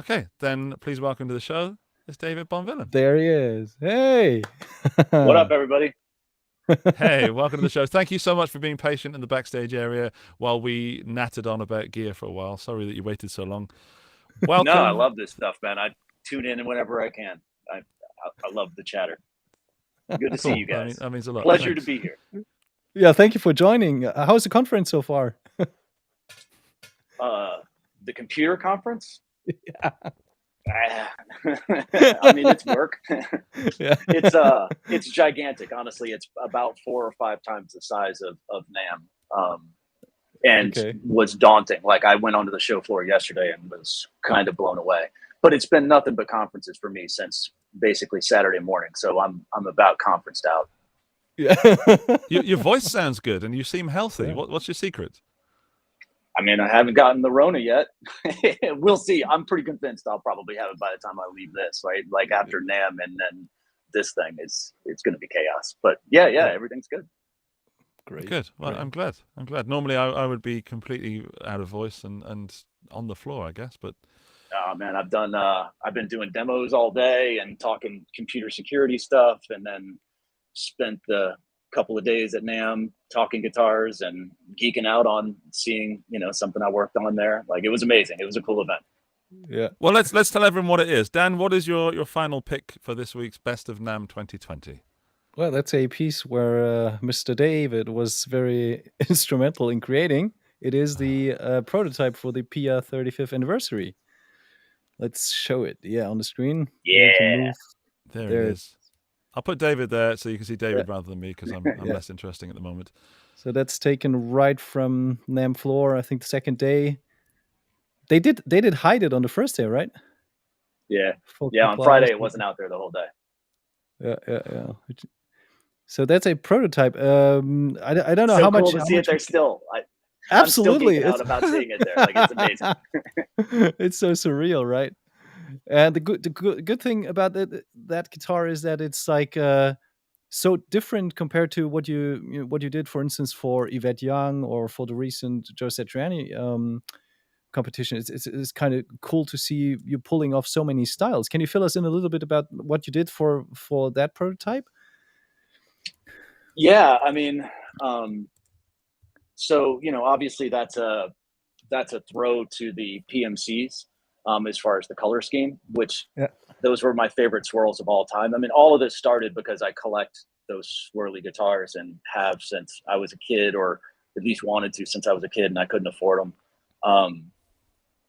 Okay, then please welcome to the show. It's David Bonvillain. There he is. Hey. What up, everybody? Hey, welcome to the show. Thank you so much for being patient in the backstage area while we nattered on about gear for a while. Sorry that you waited so long. Welcome. No, I love this stuff, man. I tune in whenever I can. I love the chatter. Good to see you guys. That means a lot. Pleasure to be here. Yeah, thank you for joining. How's the conference so far? The computer conference? Yeah. I mean, it's work. Yeah. It's gigantic. Honestly, it's about 4 or 5 times the size of NAMM. And was daunting. Like, I went onto the show floor yesterday and was kind of blown away. But it's been nothing but conferences for me since basically Saturday morning. So I'm about conferenced out. Yeah. Your voice sounds good and you seem healthy. Yeah. What's your secret? I mean, I haven't gotten the Rona yet. We'll see. I'm pretty convinced I'll probably have it by the time I leave this, right? Like after NAMM, and then this thing it's going to be chaos. But yeah, everything's good. Great. Good. Well, I'm glad. Normally, I would be completely out of voice and on the floor, I guess. But oh man, I've been doing demos all day and talking computer security stuff, and then spent the couple of days at NAMM talking guitars and geeking out on seeing something I worked on there. Like, it was amazing. It was a cool event. Yeah. Well, let's tell everyone what it is. Dan, what is your final pick for this week's Best of NAMM 2020? Well, that's a piece where Mr. David was very instrumental in creating. It is the prototype for the Pia 35th anniversary. Let's show it. Yeah, on the screen. Yeah. There it is. I'll put David there so you can see David rather than me, because I'm less interesting at the moment. So that's taken right from NAMM floor. I think the second day. They did hide it on the first day, right? Yeah. On Friday it wasn't out there the whole day. Yeah. So that's a prototype. I don't know so how cool much to see it there still. Absolutely, I'm still geeking out about seeing it there. Like, it's amazing. It's so surreal, right? And the good thing about that guitar is that it's like so different compared to what you did, for instance, for Yvette Young or for the recent Joe Satriani competition. It's kind of cool to see you pulling off so many styles. Can you fill us in a little bit about what you did for that prototype? Yeah, I mean, so obviously that's a throw to the PMCs as far as the color scheme, which those were my favorite swirls of all time. I mean, all of this started because I collect those swirly guitars and have since I was a kid, or at least wanted to since I was a kid, and I couldn't afford them.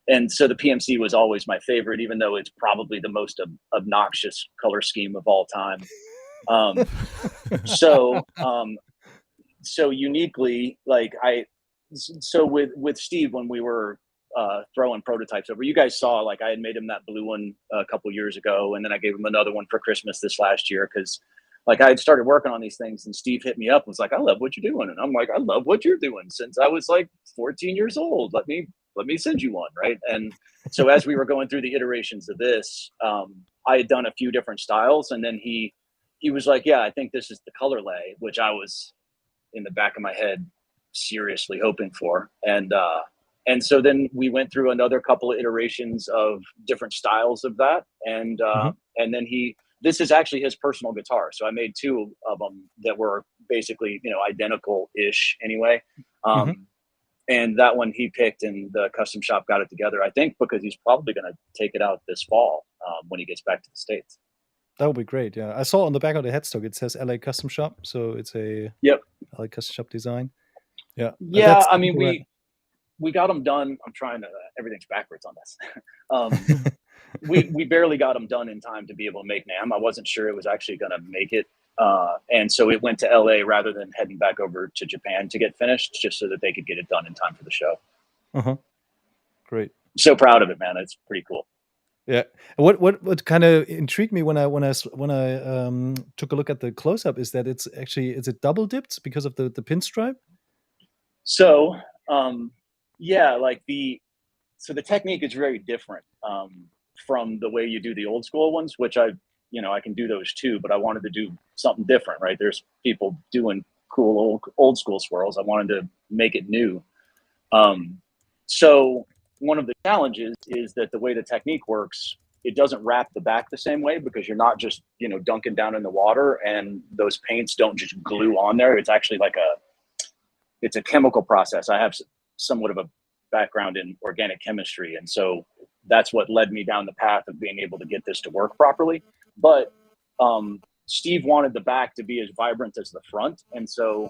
And so the PMC was always my favorite, even though it's probably the most obnoxious color scheme of all time. So uniquely, like with Steve, when we were throwing prototypes over, you guys saw, like, I had made him that blue one a couple years ago, and then I gave him another one for Christmas this last year, because like I had started working on these things, and Steve hit me up and was like, I love what you're doing. And I'm like, I love what you're doing since I was like 14 years old. Let me send you one. Right. And so as we were going through the iterations of this, I had done a few different styles, and then he was like, yeah, I think this is the color lay, which I was in the back of my head seriously hoping for. And so then we went through another couple of iterations of different styles of that. And then this is actually his personal guitar. So I made two of them that were basically, identical-ish anyway. And that one he picked, and the custom shop got it together, I think, because he's probably going to take it out this fall when he gets back to the States. That would be great. Yeah, I saw on the back of the headstock it says LA Custom Shop, so it's a LA Custom Shop design. Yeah. Yeah, I mean, we got them done. I'm trying to. Everything's backwards on this. We barely got them done in time to be able to make NAMM. I wasn't sure it was actually going to make it, and so it went to LA rather than heading back over to Japan to get finished, just so that they could get it done in time for the show. Great. So proud of it, man. It's pretty cool. Yeah. What kind of intrigued me when I took a look at the close up is that is it double dipped because of the pinstripe? So the technique is very different from the way you do the old school ones, which I can do those too, but I wanted to do something different, right? There's people doing cool old school swirls. I wanted to make it new. So one of the challenges is that the way the technique works, it doesn't wrap the back the same way, because you're not just, dunking down in the water, and those paints don't just glue on there. It's actually like it's a chemical process. I have somewhat of a background in organic chemistry, and so that's what led me down the path of being able to get this to work properly. But Steve wanted the back to be as vibrant as the front, and so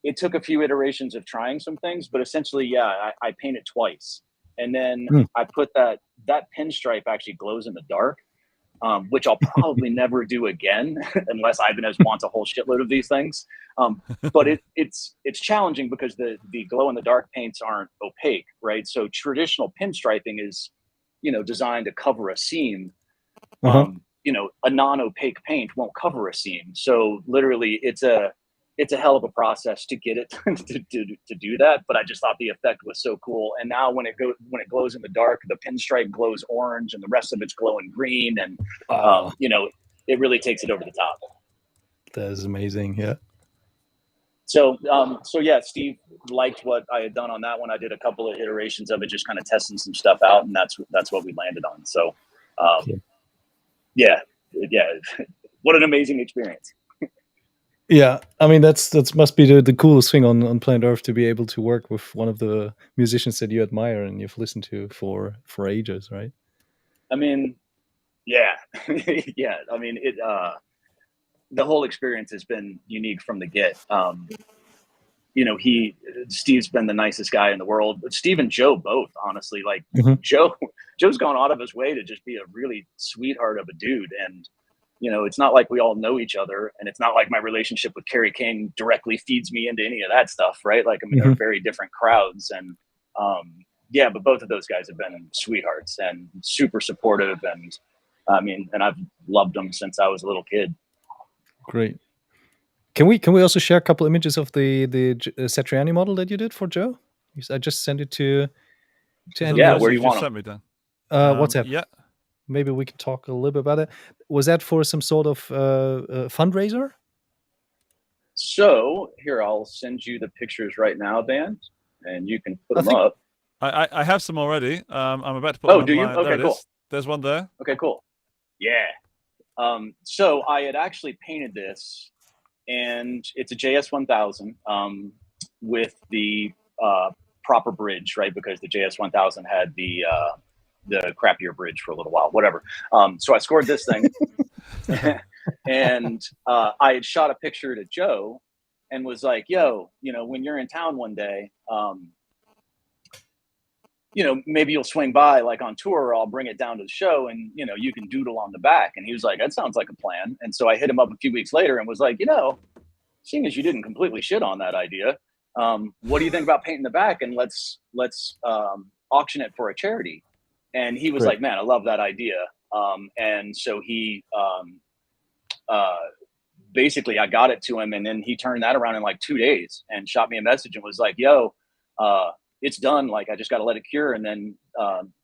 it took a few iterations of trying some things, but essentially, I paint it twice. And then I put that pinstripe actually glows in the dark, which I'll probably never do again unless Ibanez wants a whole shitload of these things. But it's challenging because the glow in the dark paints aren't opaque, right? So traditional pinstriping is, designed to cover a seam. A non-opaque paint won't cover a seam. So literally it's a hell of a process to get it to do that. But I just thought the effect was so cool. And now when it glows in the dark, the pinstripe glows orange and the rest of it's glowing green. And, it really takes it over the top. That is amazing. Yeah. So yeah, Steve liked what I had done on that one. I did a couple of iterations of it, just kind of testing some stuff out, and that's what we landed on. So, yeah, what an amazing experience. Yeah, I mean that's must be the coolest thing on planet Earth, to be able to work with one of the musicians that you admire and you've listened to for ages, right? I mean, yeah, yeah. I mean, the whole experience has been unique from the get. You know, Steve's been the nicest guy in the world. But Steve and Joe both, honestly. Like Joe's gone out of his way to just be a really sweetheart of a dude. And, you know, it's not like we all know each other, and it's not like my relationship with Kerry King directly feeds me into any of that stuff, right? Like, I mean, they're very different crowds. And yeah, but both of those guys have been sweethearts and super supportive. And I mean, and I've loved them since I was a little kid. Great. Can we also share a couple images of the Satriani model that you did for Joe? I just sent it to Andy. Yeah, where do you want sent me, Dan? WhatsApp. Yeah. Maybe we can talk a little bit about it. Was that for some sort of fundraiser? So here, I'll send you the pictures right now, Dan, and you can put them up. I have some already. I'm about to put. Oh, do you? Okay, cool. There's one there. Okay, cool. Yeah. So I had actually painted this, and it's a JS1000 with the proper bridge, right? Because the JS1000 had the crappier bridge for a little while, whatever. So I scored this thing, and I had shot a picture to Joe and was like, yo, you know, when you're in town one day, you know, maybe you'll swing by like on tour, or I'll bring it down to the show and, you know, you can doodle on the back. And he was like, that sounds like a plan. And so I hit him up a few weeks later and was like, you know, seeing as you didn't completely shit on that idea, what do you think about painting the back, and let's auction it for a charity? And he was like, man, I love that idea. And so he basically, I got it to him, and then he turned that around in like 2 days and shot me a message and was like, yo, it's done. Like, I just got to let it cure and then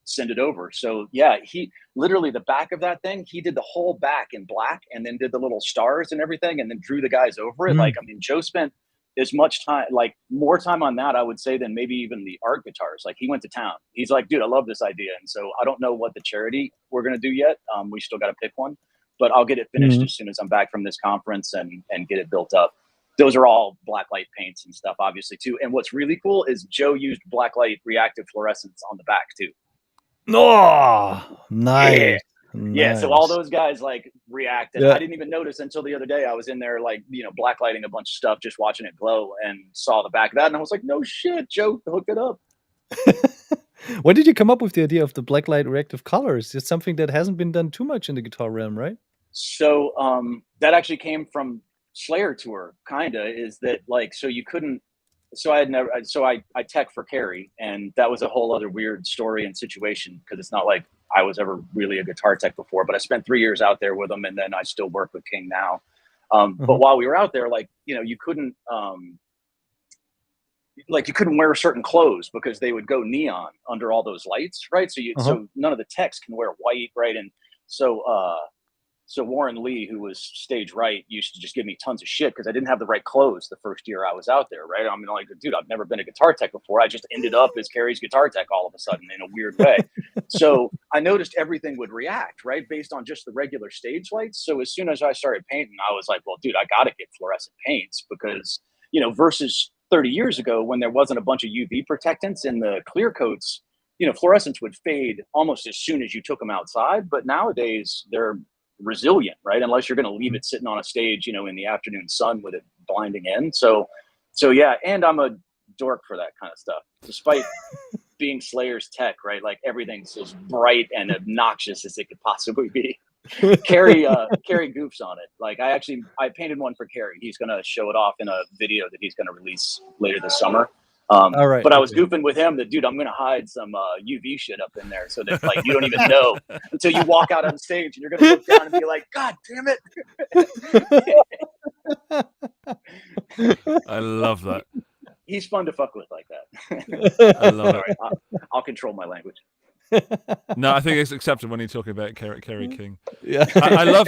send it over. So yeah, he literally, the back of that thing, he did the whole back in black and then did the little stars and everything and then drew the guys over it. Like, I mean, Joe spent as much time, like more time on that, I would say, than maybe even the art guitars. Like, he went to town. He's like, dude, I love this idea. And so I don't know what the charity we're going to do yet. We still got to pick one, but I'll get it finished as soon as I'm back from this conference and get it built up. Those are all blacklight paints and stuff, obviously, too. And what's really cool is Joe used blacklight reactive fluorescence on the back, too. Oh, nice. Yeah. Yeah, so all those guys like reacted. I didn't even notice until the other day. I was in there like, you know, blacklighting a bunch of stuff, just watching it glow, and saw the back of that. And I was like, no shit, Joe hooked it up. When did you come up with the idea of the blacklight reactive colors? It's something that hasn't been done too much in the guitar realm, right? So that actually came from Slayer tour, kinda, is that like, so you couldn't, so I tech for Kerry, and that was a whole other weird story and situation, because it's not like I was ever really a guitar tech before, but I spent 3 years out there with them, and then I still work with King now. But while we were out there, like, you know, you couldn't wear certain clothes because they would go neon under all those lights, right? So so none of the techs can wear white, right? And so Warren Lee, who was stage right, used to just give me tons of shit because I didn't have the right clothes the first year I was out there, right? I mean, like, dude, I've never been a guitar tech before. I just ended up as Kerry's guitar tech all of a sudden in a weird way. So I noticed everything would react, right, based on just the regular stage lights. So as soon as I started painting, I was like, well, dude, I got to get fluorescent paints because, you know, versus 30 years ago when there wasn't a bunch of UV protectants in the clear coats, you know, fluorescents would fade almost as soon as you took them outside. But nowadays they're resilient, right? Unless you're going to leave it sitting on a stage, you know, in the afternoon sun with it blinding in. So yeah, and I'm a dork for that kind of stuff, despite being Slayer's tech, right? Like, everything's as bright and obnoxious as it could possibly be. Kerry goofs on it. Like, I painted one for Kerry. He's going to show it off in a video that he's going to release later this summer. All right, but I was goofing with him that, dude, I'm going to hide some UV shit up in there so that, like, you don't even know until you walk out on stage and you're going to look down and be like, God damn it. I love that. He's fun to fuck with like that. I love it. Sorry, I'll control my language. No, I think it's accepted when you're talking about Kerry King. Yeah, I love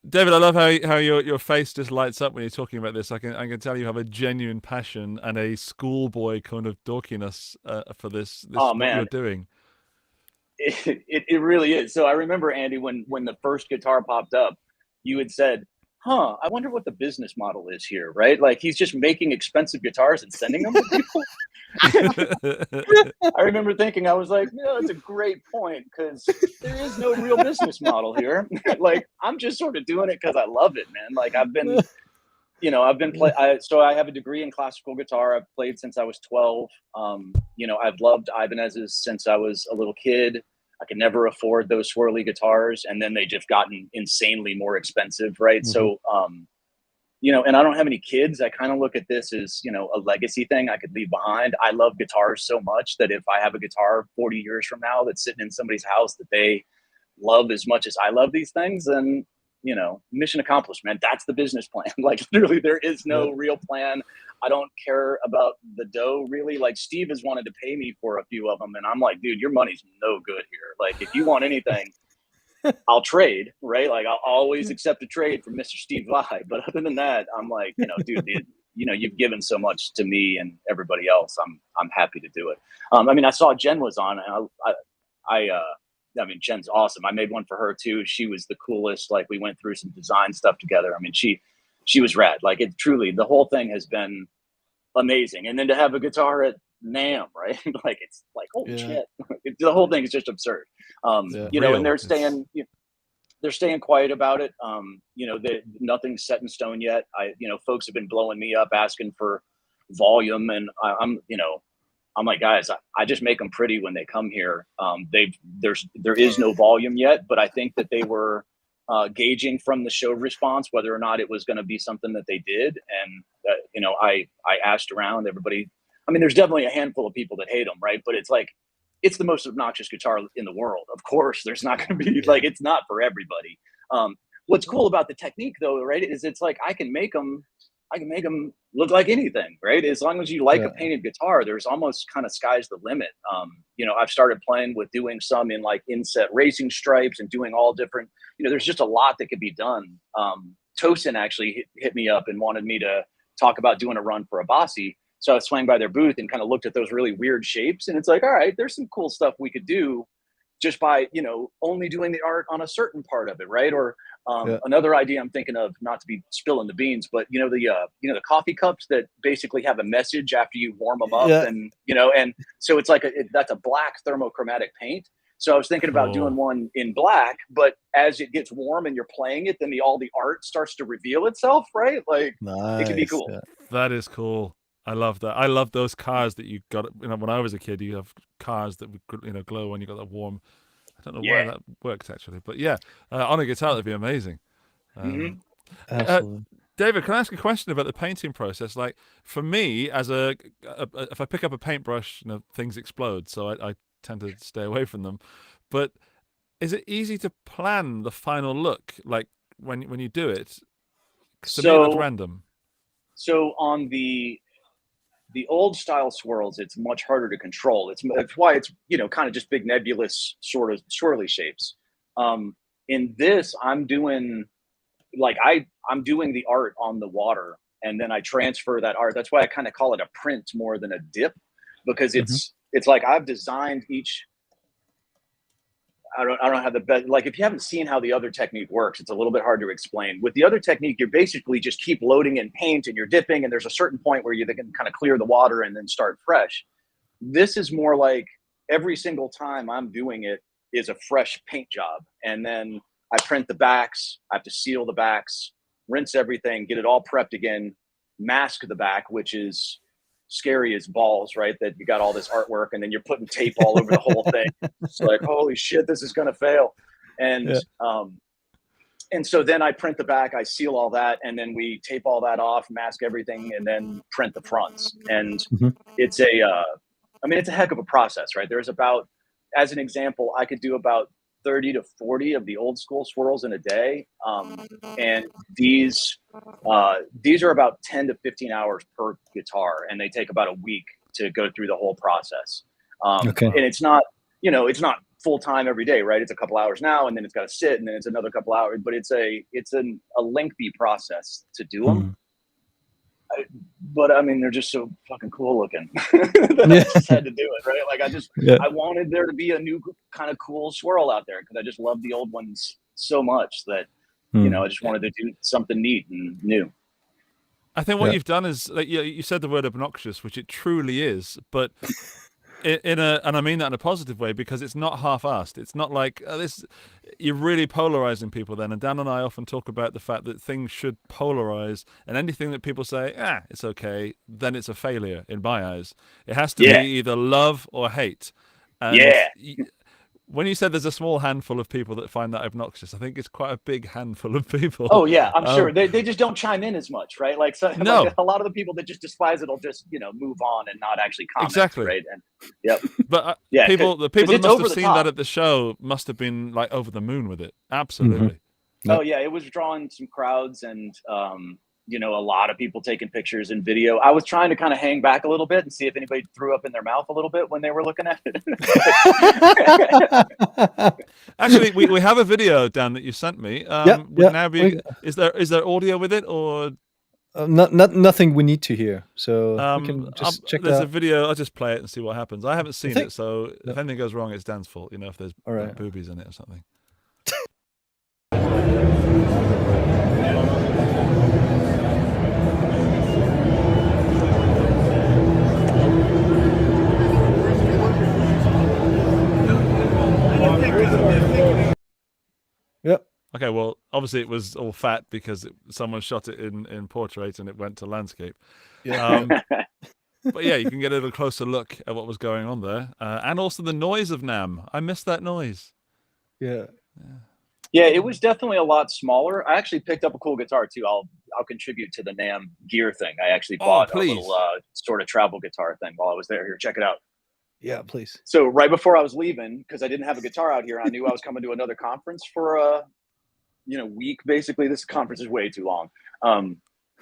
David. I love how your face just lights up when you're talking about this. I can tell you have a genuine passion and a schoolboy kind of dorkiness for this. Oh what man, you're doing. It really is. So I remember, Andy, when the first guitar popped up, you had said, "Huh, I wonder what the business model is here, right? Like he's just making expensive guitars and sending them to people." I remember thinking, I was like, "No, that's a great point because there is no real business model here. Like I'm just sort of doing it because I love it, man. Like I've been." So I have a degree in classical guitar. I've played since I was 12. I've loved Ibanez's since I was a little kid. I could never afford those swirly guitars, and then they just gotten insanely more expensive, right? Mm-hmm. So, and I don't have any kids. I kind of look at this as, a legacy thing I could leave behind. I love guitars so much that if I have a guitar 40 years from now that's sitting in somebody's house that they love as much as I love these things, then mission accomplished, man. That's the business plan. Like literally there is no real plan. I don't care about the dough really. Like Steve has wanted to pay me for a few of them. And I'm like, dude, your money's no good here. Like if you want anything, I'll trade, right? Like I'll always accept a trade from Mr. Steve Vai. But other than that, I'm like, dude, you've given so much to me and everybody else. I'm happy to do it. I saw Jen was on and Jen's awesome. I made one for her too. She was the coolest. Like we went through some design stuff together. She was rad. Like it truly, the whole thing has been amazing. And then to have a guitar at NAMM, right? Like it's like, holy shit. The whole thing is just absurd. And they're staying quiet about it. Nothing's set in stone yet. Folks have been blowing me up asking for volume, and I'm like, guys, I just make them pretty when they come here. There is no volume yet, but I think that they were gauging from the show response whether or not it was going to be something that they did. And I asked around everybody. There's definitely a handful of people that hate them, right? But it's like it's the most obnoxious guitar in the world. Of course, there's not going to be like it's not for everybody. What's cool about the technique, though, right, is it's like I can make them look like anything, right? As long as you like a painted guitar, there's almost kind of sky's the limit. I've started playing with doing some in like inset racing stripes and doing all different, there's just a lot that could be done. Tosin actually hit me up and wanted me to talk about doing a run for a Bossy. So I swung by their booth and kind of looked at those really weird shapes. And it's like, all right, there's some cool stuff we could do just by, only doing the art on a certain part of it, right? Or another idea I'm thinking of, not to be spilling the beans, but the coffee cups that basically have a message after you warm them up, and and so it's like that's a black thermochromatic paint. So I was thinking about doing one in black, but as it gets warm and you're playing it, then all the art starts to reveal itself, right? Like it could be cool. Yeah. That is cool. I love that. I love those cars that you got. When I was a kid, you have cars that would glow when you got that warm. I don't know why that works actually, but on a guitar that'd be amazing. Absolutely. David, can I ask a question about the painting process? Like for me, as if I pick up a paintbrush, things explode, so I tend to stay away from them. But is it easy to plan the final look, like when you do it? To me, that's random. So on the old style swirls, it's much harder to control. That's why it's kind of just big nebulous sort of swirly shapes. In this, I'm doing I'm doing the art on the water, and then I transfer that art. That's why I kind of call it a print more than a dip, because it's like I've designed each. I don't have the best, like if you haven't seen how the other technique works, it's a little bit hard to explain. With the other technique, you basically just keep loading in paint and you're dipping, and there's a certain point where you can kind of clear the water and then start fresh. This is more like every single time I'm doing it is a fresh paint job. And then I print the backs, I have to seal the backs, rinse everything, get it all prepped again, mask the back, which is scary as balls, right? That you got all this artwork and then you're putting tape all over the whole thing. It's like, holy shit, this is gonna fail. And so then I print the back, I seal all that, and then we tape all that off, mask everything, and then print the fronts. And it's it's a heck of a process, right? There's about, as an example, I could do about 30 to 40 of the old school swirls in a day. And these are about 10 to 15 hours per guitar, and they take about a week to go through the whole process. And it's not, it's not full time every day, right? It's a couple hours now, and then it's got to sit, and then it's another couple hours. But it's a lengthy process to do them. But I mean, they're just so fucking cool looking. That I just had to do it, right? Like I wanted there to be a new kind of cool swirl out there because I just love the old ones so much that I just wanted to do something neat and new. I think what you've done is, like, you said the word obnoxious, which it truly is, but and I mean that in a positive way, because it's not half-assed. It's not like this. You're really polarizing people then. And Dan and I often talk about the fact that things should polarize, and anything that people say, it's okay, then it's a failure in my eyes. It has to be either love or hate. And when you said there's a small handful of people that find that obnoxious, I think it's quite a big handful of people. Oh yeah, I'm sure they just don't chime in as much, right? Like, like a lot of the people that just despise it will just move on and not actually comment. Exactly. Right. And but the people that must have seen that at the show must have been like over the moon with it. Absolutely. Oh yeah, it was drawing some crowds and a lot of people taking pictures and video. I was trying to kind of hang back a little bit and see if anybody threw up in their mouth a little bit when they were looking at it. Actually, we have a video, Dan, that you sent me. Is there audio with it, or nothing we need to hear? So we can just check there's that. a video. I'll just play it and see what happens. I haven't seen it, so if anything goes wrong, it's Dan's fault. If there's boobies in it or something. Okay, well, obviously it was all fat because someone shot it in portrait and it went to landscape. But yeah, you can get a little closer look at what was going on there, and also the noise of NAMM. I missed that noise. Yeah, it was definitely a lot smaller. I actually picked up a cool guitar too. I'll contribute to the NAMM gear thing. I actually bought a little sort of travel guitar thing while I was there. Here, check it out. Yeah, please. So right before I was leaving, because I didn't have a guitar out here, I knew I was coming to another conference for a week. Basically, this conference is way too long.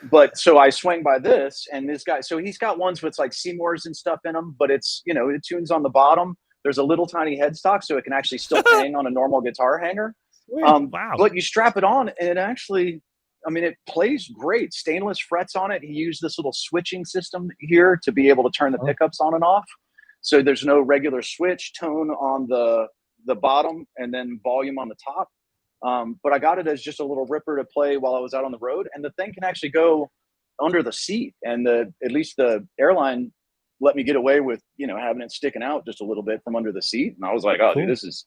But so I swing by this, and this guy, so he's got ones with like Seymours and stuff in them, but it's, it tunes on the bottom. There's a little tiny headstock, so it can actually still hang on a normal guitar hanger. Wow. But you strap it on, and it actually, it plays great. Stainless frets on it. He used this little switching system here to be able to turn the pickups on and off. So there's no regular switch, tone on the bottom and then volume on the top. But I got it as just a little ripper to play while I was out on the road. And the thing can actually go under the seat. And at least the airline let me get away with, having it sticking out just a little bit from under the seat. And I was like, oh, dude, this is,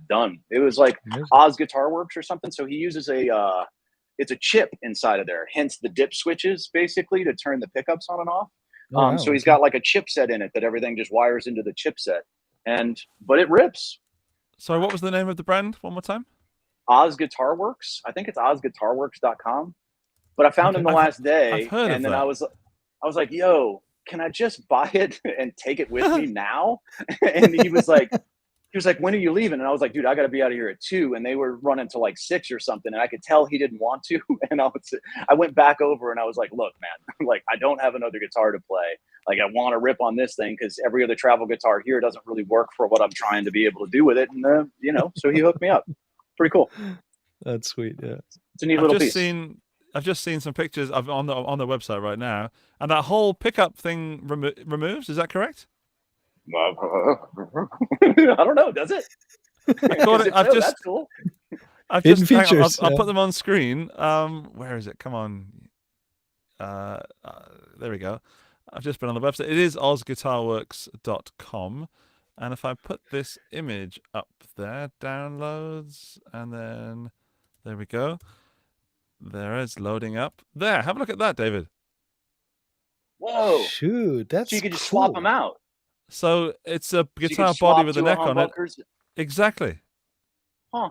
done. It was like Oz Guitar Works or something. So he uses it's a chip inside of there. Hence the dip switches, basically, to turn the pickups on and off. So he's got like a chipset in it that everything just wires into the chipset, but it rips. Sorry, what was the name of the brand one more time? Oz Guitar Works. I think it's ozguitarworks.com. But I found him the last day, and then I was like, "Yo, can I just buy it and take it with me now?" And he was like, "When are you leaving?" And I was like, "Dude, I got to be out of here at 2." And they were running to like 6 or something, and I could tell he didn't want to. And I went back over and I was like, "Look, man, like I don't have another guitar to play. Like I want to rip on this thing because every other travel guitar here doesn't really work for what I'm trying to be able to do with it." And so he hooked me up. Pretty cool. That's sweet. Yeah, it's a neat little piece. I've just seen some pictures on the website right now, and that whole pickup thing removes. Is that correct? I don't know. Does it? That's cool. I'll put them on screen. Where is it? Come on. There we go. I've just been on the website. It is ozguitarworks.com. And if I put this image up there, downloads, and then there we go. There it's loading up. There, have a look at that, David. Whoa. Shoot, that's so you can just swap them out. So it's a guitar body with a neck on it. Exactly. Huh.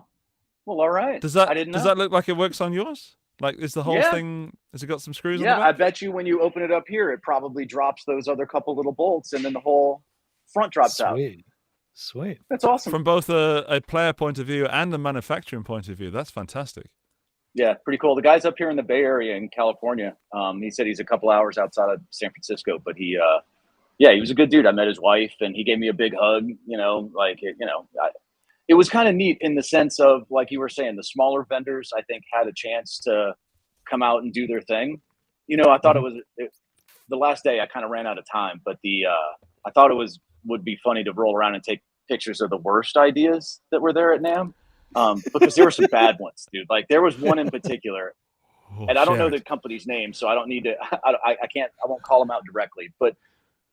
Well, all right. Does that look like it works on yours? Like, is the whole thing, has it got some screws on the back? I bet you when you open it up here, it probably drops those other couple little bolts, and then the whole front drops out. Sweet. That's awesome. From both a player point of view and a manufacturing point of view, that's fantastic. Yeah, pretty cool. The guy's up here in the Bay Area in California. He said he's a couple hours outside of San Francisco, but he Yeah, he was a good dude. I met his wife, and he gave me a big hug. It was kind of neat in the sense of, like you were saying, the smaller vendors, I think, had a chance to come out and do their thing. I thought the last day I kind of ran out of time, but I thought would be funny to roll around and take pictures of the worst ideas that were there at NAMM, because there were some bad ones, dude. Like there was one in particular, and I don't know the company's name, so I don't need to. I won't call them out directly, but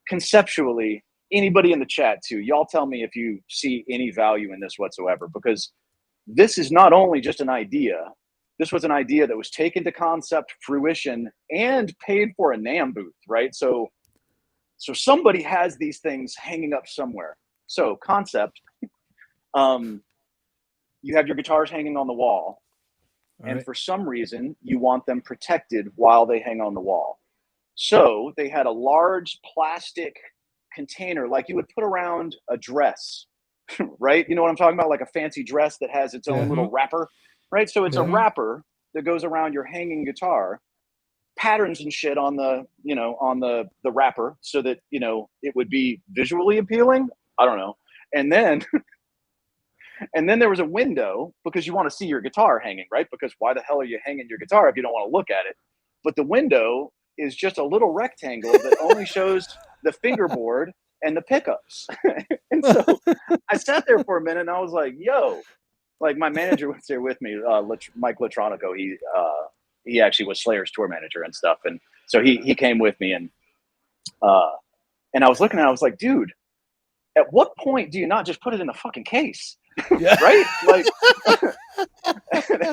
conceptually, anybody in the chat too, y'all tell me if you see any value in this whatsoever, because this is not only just an idea. This was an idea that was taken to concept, fruition, and paid for a NAMM booth, right? So somebody has these things hanging up somewhere. So concept, you have your guitars hanging on the wall, and for some reason, you want them protected while they hang on the wall. So they had a large plastic container, like you would put around a dress, right? You know what I'm talking about? Like a fancy dress that has its own little wrapper, right? So it's a wrapper that goes around your hanging guitar, patterns and shit on the, on the wrapper, so that, it would be visually appealing. I don't know. And then, there was a window, because you want to see your guitar hanging, right? Because why the hell are you hanging your guitar if you don't want to look at it? But the window is just a little rectangle that only shows the fingerboard and the pickups. And so I sat there for a minute and I was like, yo, like my manager was there with me, Mike Latronico. He actually was Slayer's tour manager and stuff. And so he came with me, and I was looking at it, I was like, dude, at what point do you not just put it in a fucking case? Yeah. Right? Like,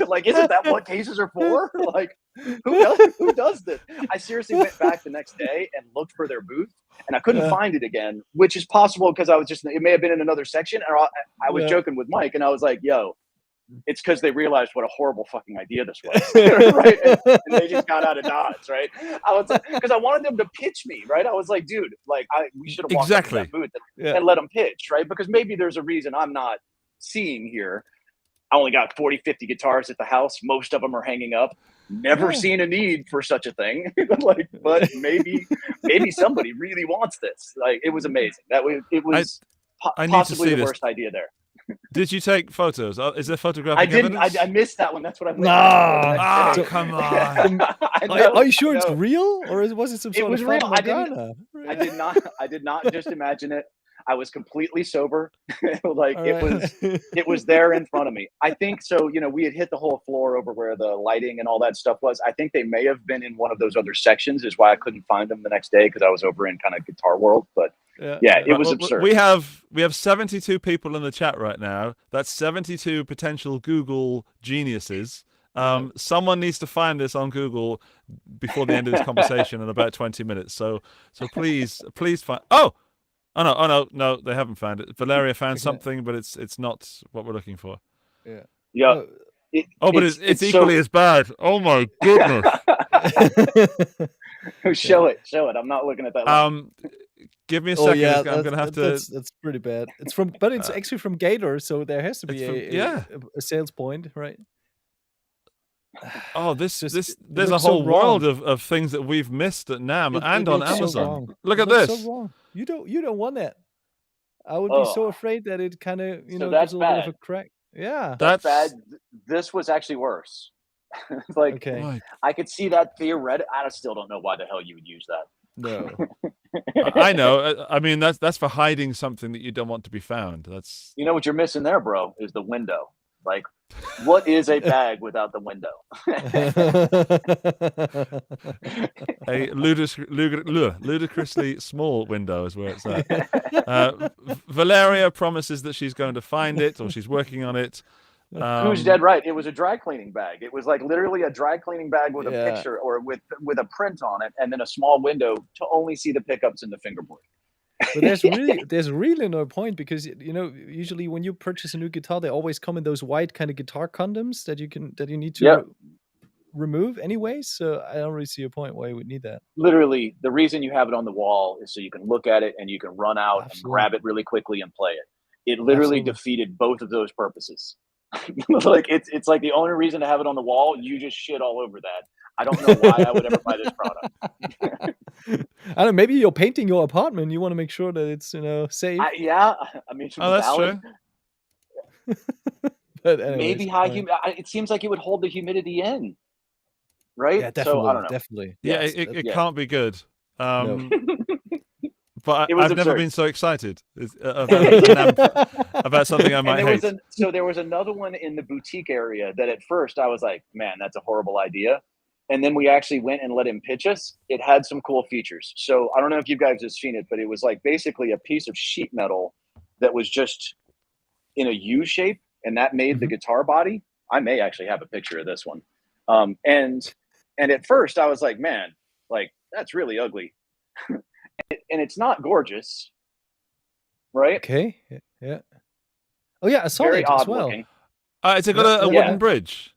like, isn't that what cases are for? Like, who does this? I seriously went back the next day and looked for their booth, and I couldn't find it again, which is possible because it may have been in another section. Or I was joking with Mike, and I was like, yo, it's because they realized what a horrible fucking idea this was, right? And they just got out of Dodge, right? Because I wanted them to pitch me, right? I was like, dude, like we should have walked up to that booth and let them pitch, right? Because maybe there's a reason I'm not seeing here. I only got 40, 50 guitars at the house. Most of them are hanging up. Never seen a need for such a thing. Like, but maybe somebody really wants this. Like, it was amazing. It was possibly the worst idea there. Did you take photos? Is there photographic evidence? I missed that one. That's what I went. No, come on. Are you sure it's real, or was it some sort of real? I did not just imagine it. I was completely sober. Like it was there in front of me. I think so. We had hit the whole floor over where the lighting and all that stuff was. I think they may have been in one of those other sections, is why I couldn't find them the next day, because I was over in kind of Guitar World. But it was absurd. We have 72 people in the chat right now. That's 72 potential Google geniuses. Someone needs to find this on Google before the end of this conversation in about 20 minutes. So please find. Oh no, they haven't found it. Valeria found something, but it's not what we're looking for. Yeah. But it's equally as bad. Oh my goodness. Show it. I'm not looking at that. Give me a second. I'm gonna have to. That's pretty bad. It's actually from Gator, so there has to be a sales point, right? Oh, there's a whole world of things that we've missed at NAMM and on Amazon. Look at this. So wrong. You don't want that. I would be so afraid that it kind of so gives a little bit of a crack. Yeah, that's bad. This was actually worse. Like, I could see that theoretically. I still don't know why the hell you would use that. No. I know. I mean, that's for hiding something that you don't want to be found. That's what you're missing there, bro, is the window. Like, what is a bag without the window? A ludicrously small window is where it's at. Valeria promises that she's going to find it, or she's working on it. Who's dead right? It was a dry cleaning bag. It was like literally a dry cleaning bag with a picture, or with a print on it, and then a small window to only see the pickups and the fingerboard. But there's really no point, because usually when you purchase a new guitar, they always come in those white kind of guitar condoms that you need to remove anyway. So I don't really see a point why you would need that. Literally, the reason you have it on the wall is so you can look at it and you can run out and grab it really quickly and play it. It literally defeated both of those purposes. Like it's like the only reason to have it on the wall. You just shit all over that. I don't know why I would ever buy this product. I don't know, maybe you're painting your apartment. You want to make sure that it's, safe. Yeah, I mean, that's valid. true. But anyways, maybe high it seems like it would hold the humidity in, right? Yeah, definitely, so I don't know. Definitely. Yeah, Yes, it can't be good. No. But It was I've never absurd. been so excited about something I might hate. So there was another one in the boutique area that at first I was like, man, that's a horrible idea. And then we actually went and let him pitch us. It had some cool features. So I don't know if you guys have seen it, but it was like basically a piece of sheet metal that was just in a U shape, and that made the guitar body. I may actually have a picture of this one. And at first I was like, man, like that's really ugly. And it's not gorgeous, right? Okay. Yeah. Oh yeah, I saw Very that odd as well. looking. It's got a wooden bridge.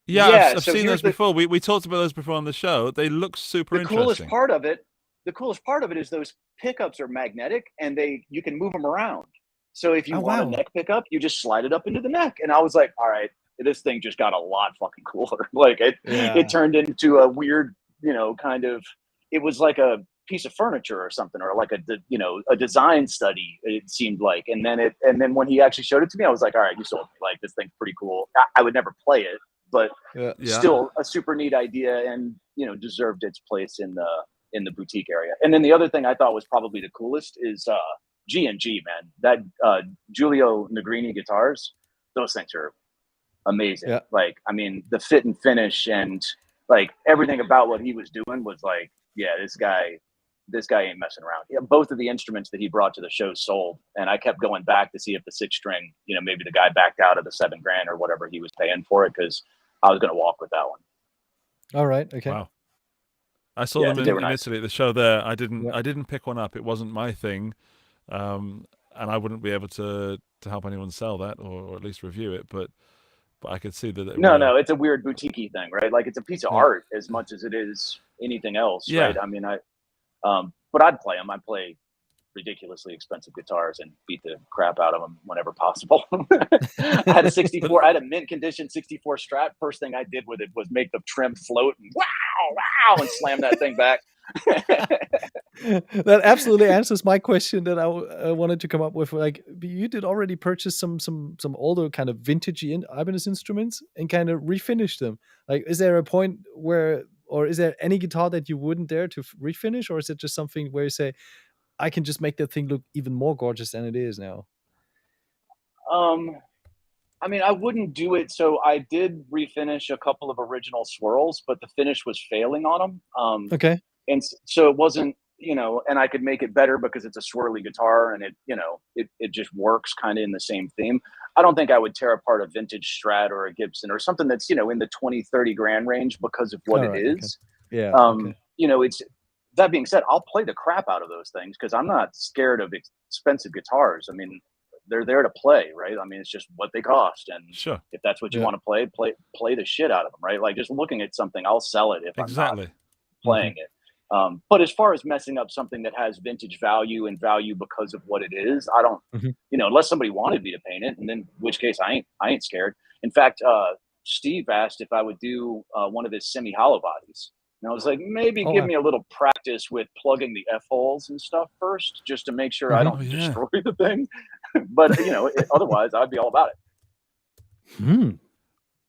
Yeah, Yeah, I've so seen here's those before. We talked about those before on the show. They look super The interesting. coolest part of it is those pickups are magnetic, and you can move them around. So if you want a neck pickup, you just slide it up into the neck. And I was like, all right, this thing just got a lot fucking cooler. Like it turned into a weird, kind of, it was like a piece of furniture or something, or like a design study, it seemed like. And then when he actually showed it to me, I was like, all right, you sold me. Like, this thing's pretty cool. I would never play it, but still a super neat idea, and deserved its place in the boutique area. And then the other thing I thought was probably the coolest is G&G, man. That Giulio Negrini guitars, those things are amazing. Yeah. Like, I mean, the fit and finish and like everything about what he was doing was like, yeah, this guy ain't messing around. Yeah, both of the instruments that he brought to the show sold, and I kept going back to see if the 6-string, maybe the guy backed out of the $7,000 or whatever he was paying for it, because I was going to walk with that one. All right. Okay. Wow. I saw them in Italy at the show there. I didn't pick one up. It wasn't my thing, and I wouldn't be able to help anyone sell that or at least review it. But I could see that. No, it's a weird boutique-y thing, right? Like, it's a piece of art as much as it is anything else, right? I mean, but I'd play them. I'd play ridiculously expensive guitars and beat the crap out of them whenever possible. I had a mint condition 64 Strat. First thing I did with it was make the trim float and wow, and slam that thing back. That absolutely answers my question that I wanted to come up with. Like, you did already purchase some older kind of vintagey Ibanez instruments and kind of refinish them. Like, is there a point where, or is there any guitar that you wouldn't dare to refinish, or is it just something where you say, I can just make that thing look even more gorgeous than it is now? I mean, I wouldn't do it. So I did refinish a couple of original swirls, but the finish was failing on them. Okay. And so it wasn't, and I could make it better because it's a swirly guitar, and it just works kind of in the same theme. I don't think I would tear apart a vintage Strat or a Gibson or something that's, in the 20-30 grand range because of what it is. Okay. Yeah. It's, that being said, I'll play the crap out of those things because I'm not scared of expensive guitars. I mean, they're there to play, right? I mean, it's just what they cost, and if that's what you want to play the shit out of them, right? Like, just looking at something, I'll sell it if I'm not playing it. But as far as messing up something that has vintage value and value because of what it is, I don't, unless somebody wanted me to paint it, and then in which case I ain't scared. In fact, Steve asked if I would do one of his semi-hollow bodies. And I was like, maybe give me a little practice with plugging the F-holes and stuff first, just to make sure I don't destroy the thing. But, otherwise, I'd be all about it.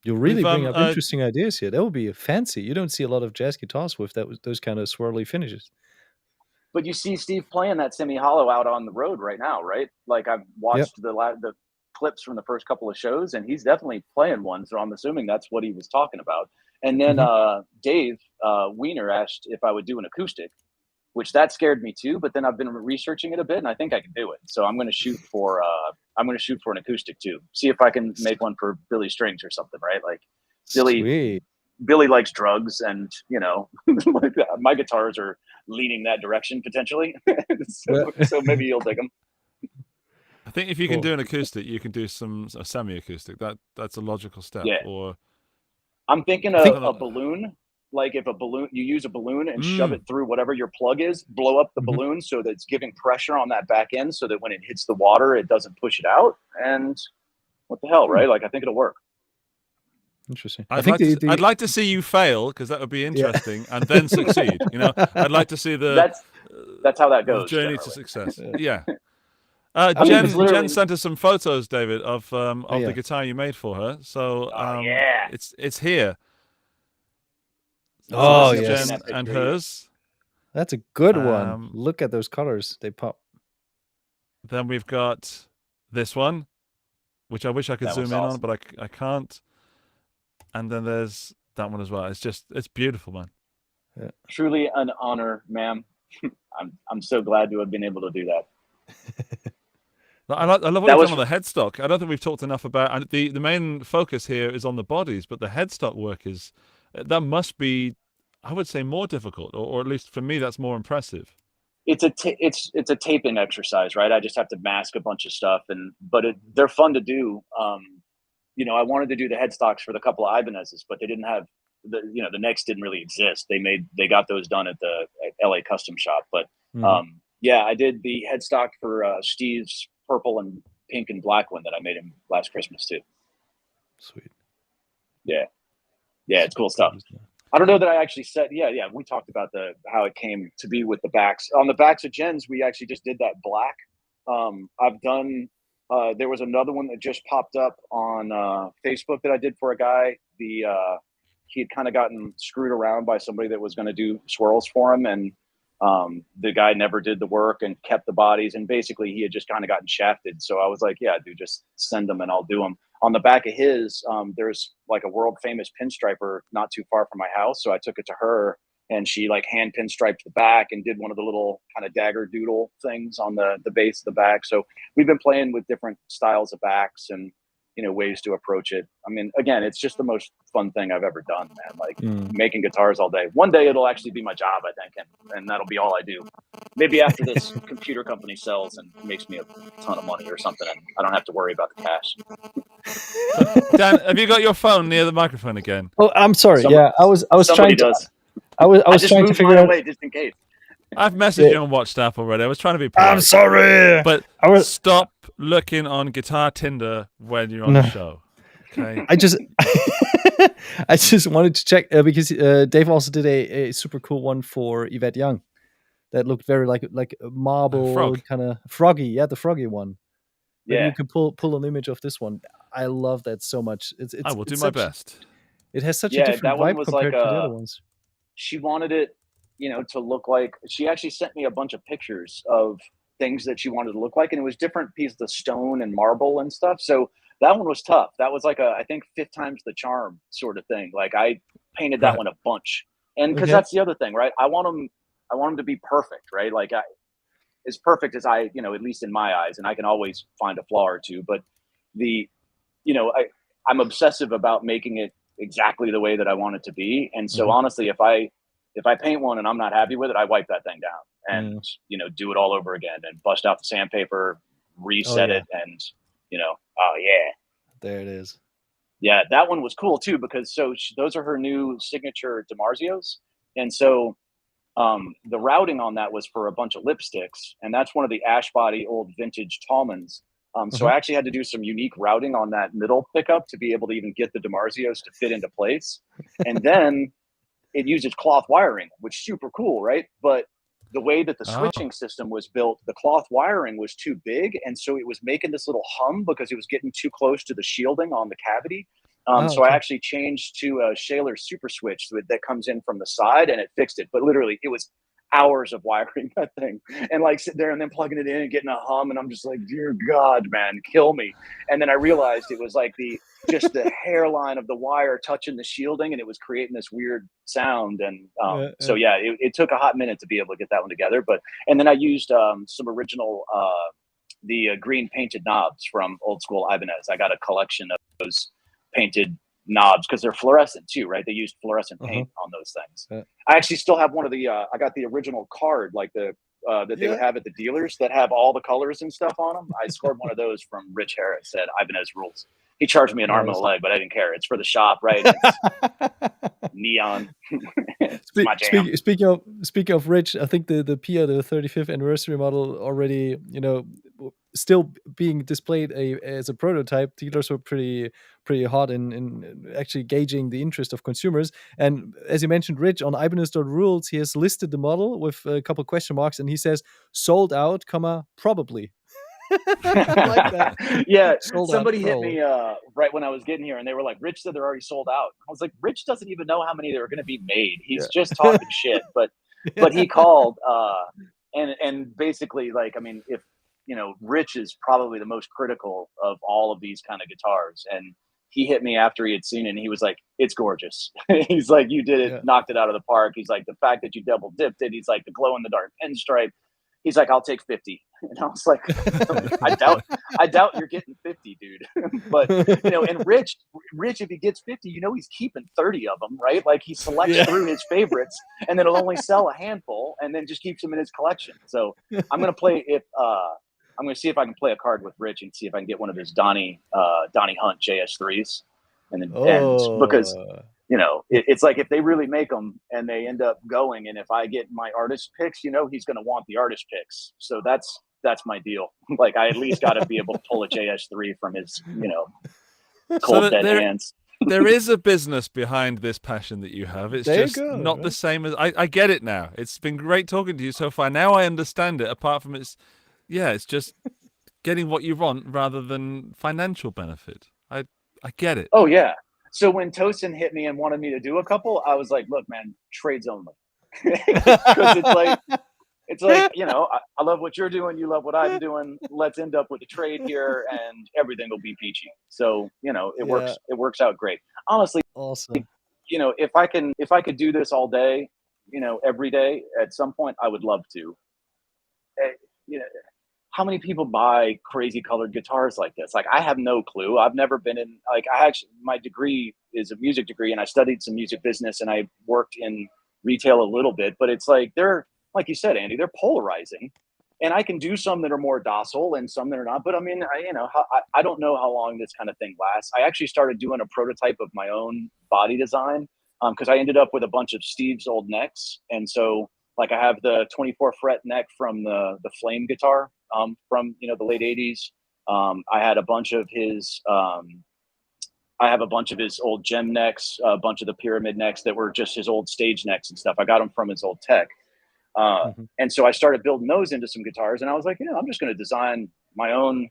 You really bring up interesting ideas here. That would be fancy. You don't see a lot of jazz guitars with those kind of swirly finishes. But you see Steve playing that semi-hollow out on the road right now, right? Like, I've watched the clips from the first couple of shows, and he's definitely playing one. So I'm assuming that's what he was talking about. And then Dave Weiner asked if I would do an acoustic, which that scared me too. But then I've been researching it a bit, and I think I can do it. So I'm going to shoot for an acoustic too. See if I can make one for Billy Strings or something, right? Like, Billy likes drugs, and my guitars are leaning that direction potentially. so maybe you'll take them. I think if you can do an acoustic, you can do a semi-acoustic. That's a logical step. Yeah. Or I'm thinking of a balloon. Like, if you use a balloon and shove it through whatever your plug is, blow up the balloon so that it's giving pressure on that back end, so that when it hits the water, it doesn't push it out. And what the hell, right? Like, I think it'll work. Interesting. I'd like to see you fail, because that would be interesting, and then succeed. I'd like to see that's how that goes. Journey generally. to success. Yeah. Jen Sent us some photos, David, of the guitar you made for her. So it's here. Oh, yes. Jen and hers. That's a good one. Look at those colors; they pop. Then we've got this one, which I wish I could zoom in on, but I can't. And then there's that one as well. It's beautiful, man. Yeah. Truly an honor, ma'am. I'm so glad to have been able to do that. I love what you've done on the headstock. I don't think we've talked enough about, and the main focus here is on the bodies, but the headstock work that must be, I would say, more difficult, or at least for me, that's more impressive. It's a taping exercise, right? I just have to mask a bunch of stuff, but they're fun to do. I wanted to do the headstocks for the couple of Ibanez's, but they didn't have the necks didn't really exist. They got those done at the LA custom shop, but I did the headstock for Steve's purple and pink and black one that I made him last Christmas too. Sweet. Yeah, it's cool stuff. I don't know that I actually said. Yeah. We talked about how it came to be with the backs. On the backs of Jen's, we actually just did that black. I've done. There was another one that just popped up on Facebook that I did for a guy. He had kind of gotten screwed around by somebody that was going to do swirls for him, and the guy never did the work and kept the bodies, and basically he had just kind of gotten shafted. So I was like, yeah, dude, just send them and I'll do them. On the back of his, there's like a world famous pinstriper not too far from my house. So I took it to her, and she like hand pinstriped the back and did one of the little kind of dagger doodle things on the base of the back. So we've been playing with different styles of backs and ways to approach it. I mean, again, it's just the most fun thing I've ever done, man. Like making guitars all day. One day it'll actually be my job, I think, and that'll be all I do. Maybe after this computer company sells and makes me a ton of money or something, and I don't have to worry about the cash. Dan, have you got your phone near the microphone again? Oh, I'm sorry. I was trying to. I was trying to figure out away just in case. I've messaged you on WhatsApp already. I was trying to be polite. I'm sorry, but stop looking on Guitar Tinder when you're on the show. Okay. I just wanted to check because Dave also did a super cool one for Yvette Young that looked very like a marble kind of froggy. Yeah, the froggy one. Maybe you can pull an image of this one. I love that so much. I will do my best. It has such a different vibe compared to the other ones. She wanted it, to look like. She actually sent me a bunch of pictures of things that she wanted to look like, and it was different pieces of stone and marble and stuff. So that one was tough. That was like I think 5 times the charm sort of thing. Like I painted that one a bunch, and because that's the other thing, right? I want them to be perfect, right? Like as perfect as I, at least in my eyes, and I can always find a flaw or two, but I'm obsessive about making it exactly the way that I want it to be. And so honestly, if I paint one and I'm not happy with it, I wipe that thing down and, do it all over again and bust out the sandpaper, reset it. And, there it is. Yeah. That one was cool too, because those are her new signature DiMarzios. And so, the routing on that was for a bunch of lipsticks, and that's one of the ash body old vintage Talmans. So I actually had to do some unique routing on that middle pickup to be able to even get the DiMarzios to fit into place. And then it uses cloth wiring, which is super cool, right? But the way that the switching system was built, the cloth wiring was too big. And so it was making this little hum because it was getting too close to the shielding on the cavity. So I actually changed to a Shaler Super Switch that comes in from the side, and it fixed it. But literally, it was hours of wiring that thing, and like sitting there and then plugging it in and getting a hum, and I'm just like, dear God, man, kill me. And then I realized it was like just the hairline of the wire touching the shielding, and it was creating this weird sound. And so it took a hot minute to be able to get that one together. And then I used some original the green painted knobs from old school Ibanez. I got a collection of those painted knobs because they're fluorescent too, right? They used fluorescent paint on those things. I actually still have one of the I got the original card, like the that they would have at the dealers that have all the colors and stuff on them. I scored one of those from Rich Harris at Ibanez Rules. He charged me an arm and a leg, but I didn't care. It's for the shop, right? It's neon. It's my jam. Speaking of Rich, I think the Pia, the 35th anniversary model already, still being displayed as a prototype, dealers were pretty hot in actually gauging the interest of consumers. And as you mentioned, Rich, on Ibanez.rules, he has listed the model with a couple question marks, and he says sold out, probably. I like that. Yeah, Sold somebody out, hit me right when I was getting here, and they were like, "Rich said they're already sold out." I was like, "Rich doesn't even know how many they were going to be made. He's just talking shit." But he called, and basically, like, I mean, if Rich is probably the most critical of all of these kind of guitars, and he hit me after he had seen it, and he was like, "It's gorgeous." He's like, "You did it, knocked it out of the park." He's like, "The fact that you double dipped it." He's like, "The glow in the dark pinstripe." He's like, "I'll take 50." And I was like, I doubt you're getting 50, dude. But and Rich, if he gets 50, he's keeping 30 of them, right? Like, he selects through his favorites, and then he'll only sell a handful, and then just keeps them in his collection. So I'm gonna see if I can play a card with Rich and see if I can get one of his Donnie Hunt JS3s, and then because it's like, if they really make them and they end up going, and if I get my artist picks, he's going to want the artist picks. So that's my deal. Like, I at least got to be able to pull a JS3 from his, cold dead hands. There is a business behind this passion that you have. It's not the same as I get it now. It's been great talking to you so far. Now I understand it. Apart from it's just getting what you want rather than financial benefit. I get it. Oh yeah. So when Tosin hit me and wanted me to do a couple, I was like, "Look, man, trades only." Because it's like, I love what you're doing, you love what I'm doing. Let's end up with a trade here, and everything will be peachy. So it works out great. Honestly, awesome. If I could do this all day, every day, at some point, I would love to. How many people buy crazy colored guitars like this? Like, I have no clue. I've never been in, like, my degree is a music degree, and I studied some music business, and I worked in retail a little bit, but it's like, they're, like you said, Andy, they're polarizing, and I can do some that are more docile and some that are not. But I mean, I don't know how long this kind of thing lasts. I actually started doing a prototype of my own body design, because I ended up with a bunch of Steve's old necks. And so, like, I have the 24 fret neck from the Flame guitar, from the late 80s. I had a bunch of his old gem necks, a bunch of the pyramid necks that were just his old stage necks and stuff. I got them from his old tech. And so I started building those into some guitars, and I was like, I'm just going to design my own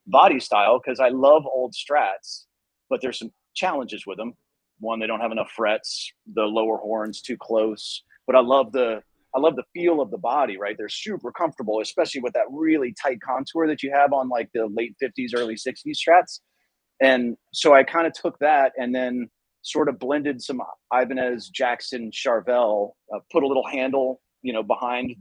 body style, because I love old Strats, but there's some challenges with them. One, they don't have enough frets, the lower horn's too close, but I love the feel of the body, right? They're super comfortable, especially with that really tight contour that you have on, like, the late 50s, early 60s Strats. And so I kind of took that and then sort of blended some Ibanez Jackson Charvel, put a little handle, behind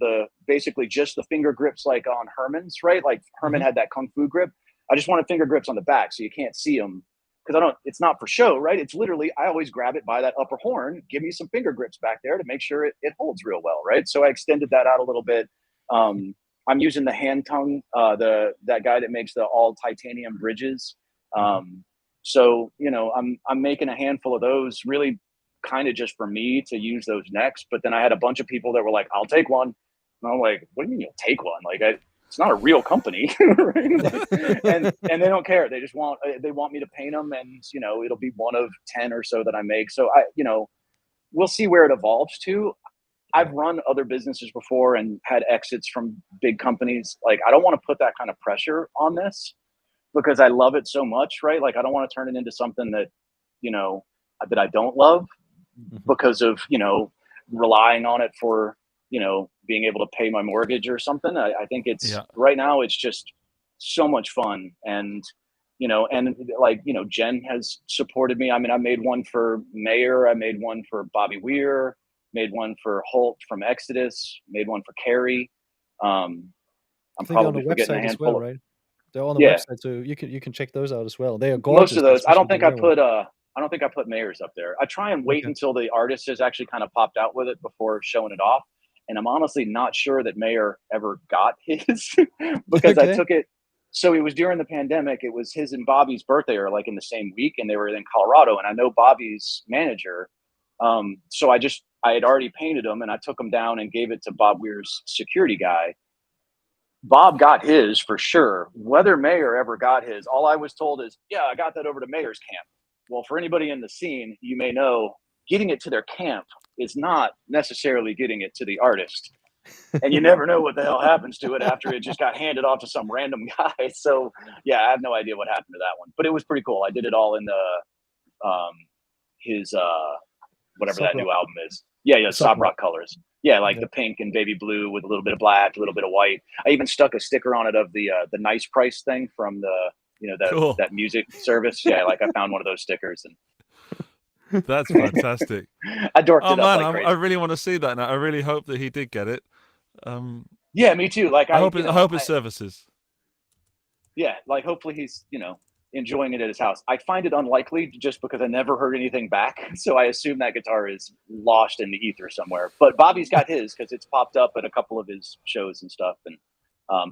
basically just the finger grips, like on Herman's, right? Like, Herman had that Kung Fu grip. I just wanted finger grips on the back so you can't see them, because it's not for show, right? It's literally, I always grab it by that upper horn, give me some finger grips back there to make sure it holds real well, right? So I extended that out a little bit. I'm using the hand tongue, that guy that makes the all titanium bridges. So, I'm making a handful of those, really kind of just for me to use those necks. But then I had a bunch of people that were like, "I'll take one." And I'm like, "What do you mean you'll take one? Like, it's not a real company." Right? Like, and they don't care. They just want me to paint them, and it'll be one of 10 or so that I make. So we'll see where it evolves to. I've run other businesses before and had exits from big companies. Like, I don't want to put that kind of pressure on this, because I love it so much, right? Like, I don't want to turn it into something that that I don't love, because of relying on it for being able to pay my mortgage or something. I think it's right now, it's just so much fun. And Jen has supported me. I mean, I made one for Mayer, I made one for Bobby Weir, made one for Holt from Exodus, made one for Kerry. I'm probably forgetting a handful. Well, right? They're on the website, so you can check those out as well. They are gorgeous. Most of those. I don't think I put Mayer's up there. I try and wait until the artist has actually kind of popped out with it before showing it off. And I'm honestly not sure that Mayer ever got his, because I took it. So it was during the pandemic. It was his and Bobby's birthday, or like in the same week, and they were in Colorado. And I know Bobby's manager. So I had already painted them, and I took them down and gave it to Bob Weir's security guy. Bob got his for sure. Whether Mayor ever got his, all I was told is, yeah, I got that over to Mayor's camp. Well, for anybody in the scene, you may know getting it to their camp is not necessarily getting it to the artist. And you never know what the hell happens to it after it just got handed off to some random guy. So yeah, I have no idea what happened to that one, but it was pretty cool. I did it all in the his whatever that new album is. Yeah, Sob Rock colors. Yeah, like the pink and baby blue with a little bit of black, a little bit of white. I even stuck a sticker on it of the nice price thing from the that music service. Yeah, like I found one of those stickers and that's fantastic. I dorked it up man, like crazy. I really want to see that now. I really hope that he did get it. Yeah, me too. Like I hope it services. Yeah, like hopefully he's enjoying it at his house. I find it unlikely just because I never heard anything back. So I assume that guitar is lost in the ether somewhere. But Bobby's got his because it's popped up at a couple of his shows and stuff. And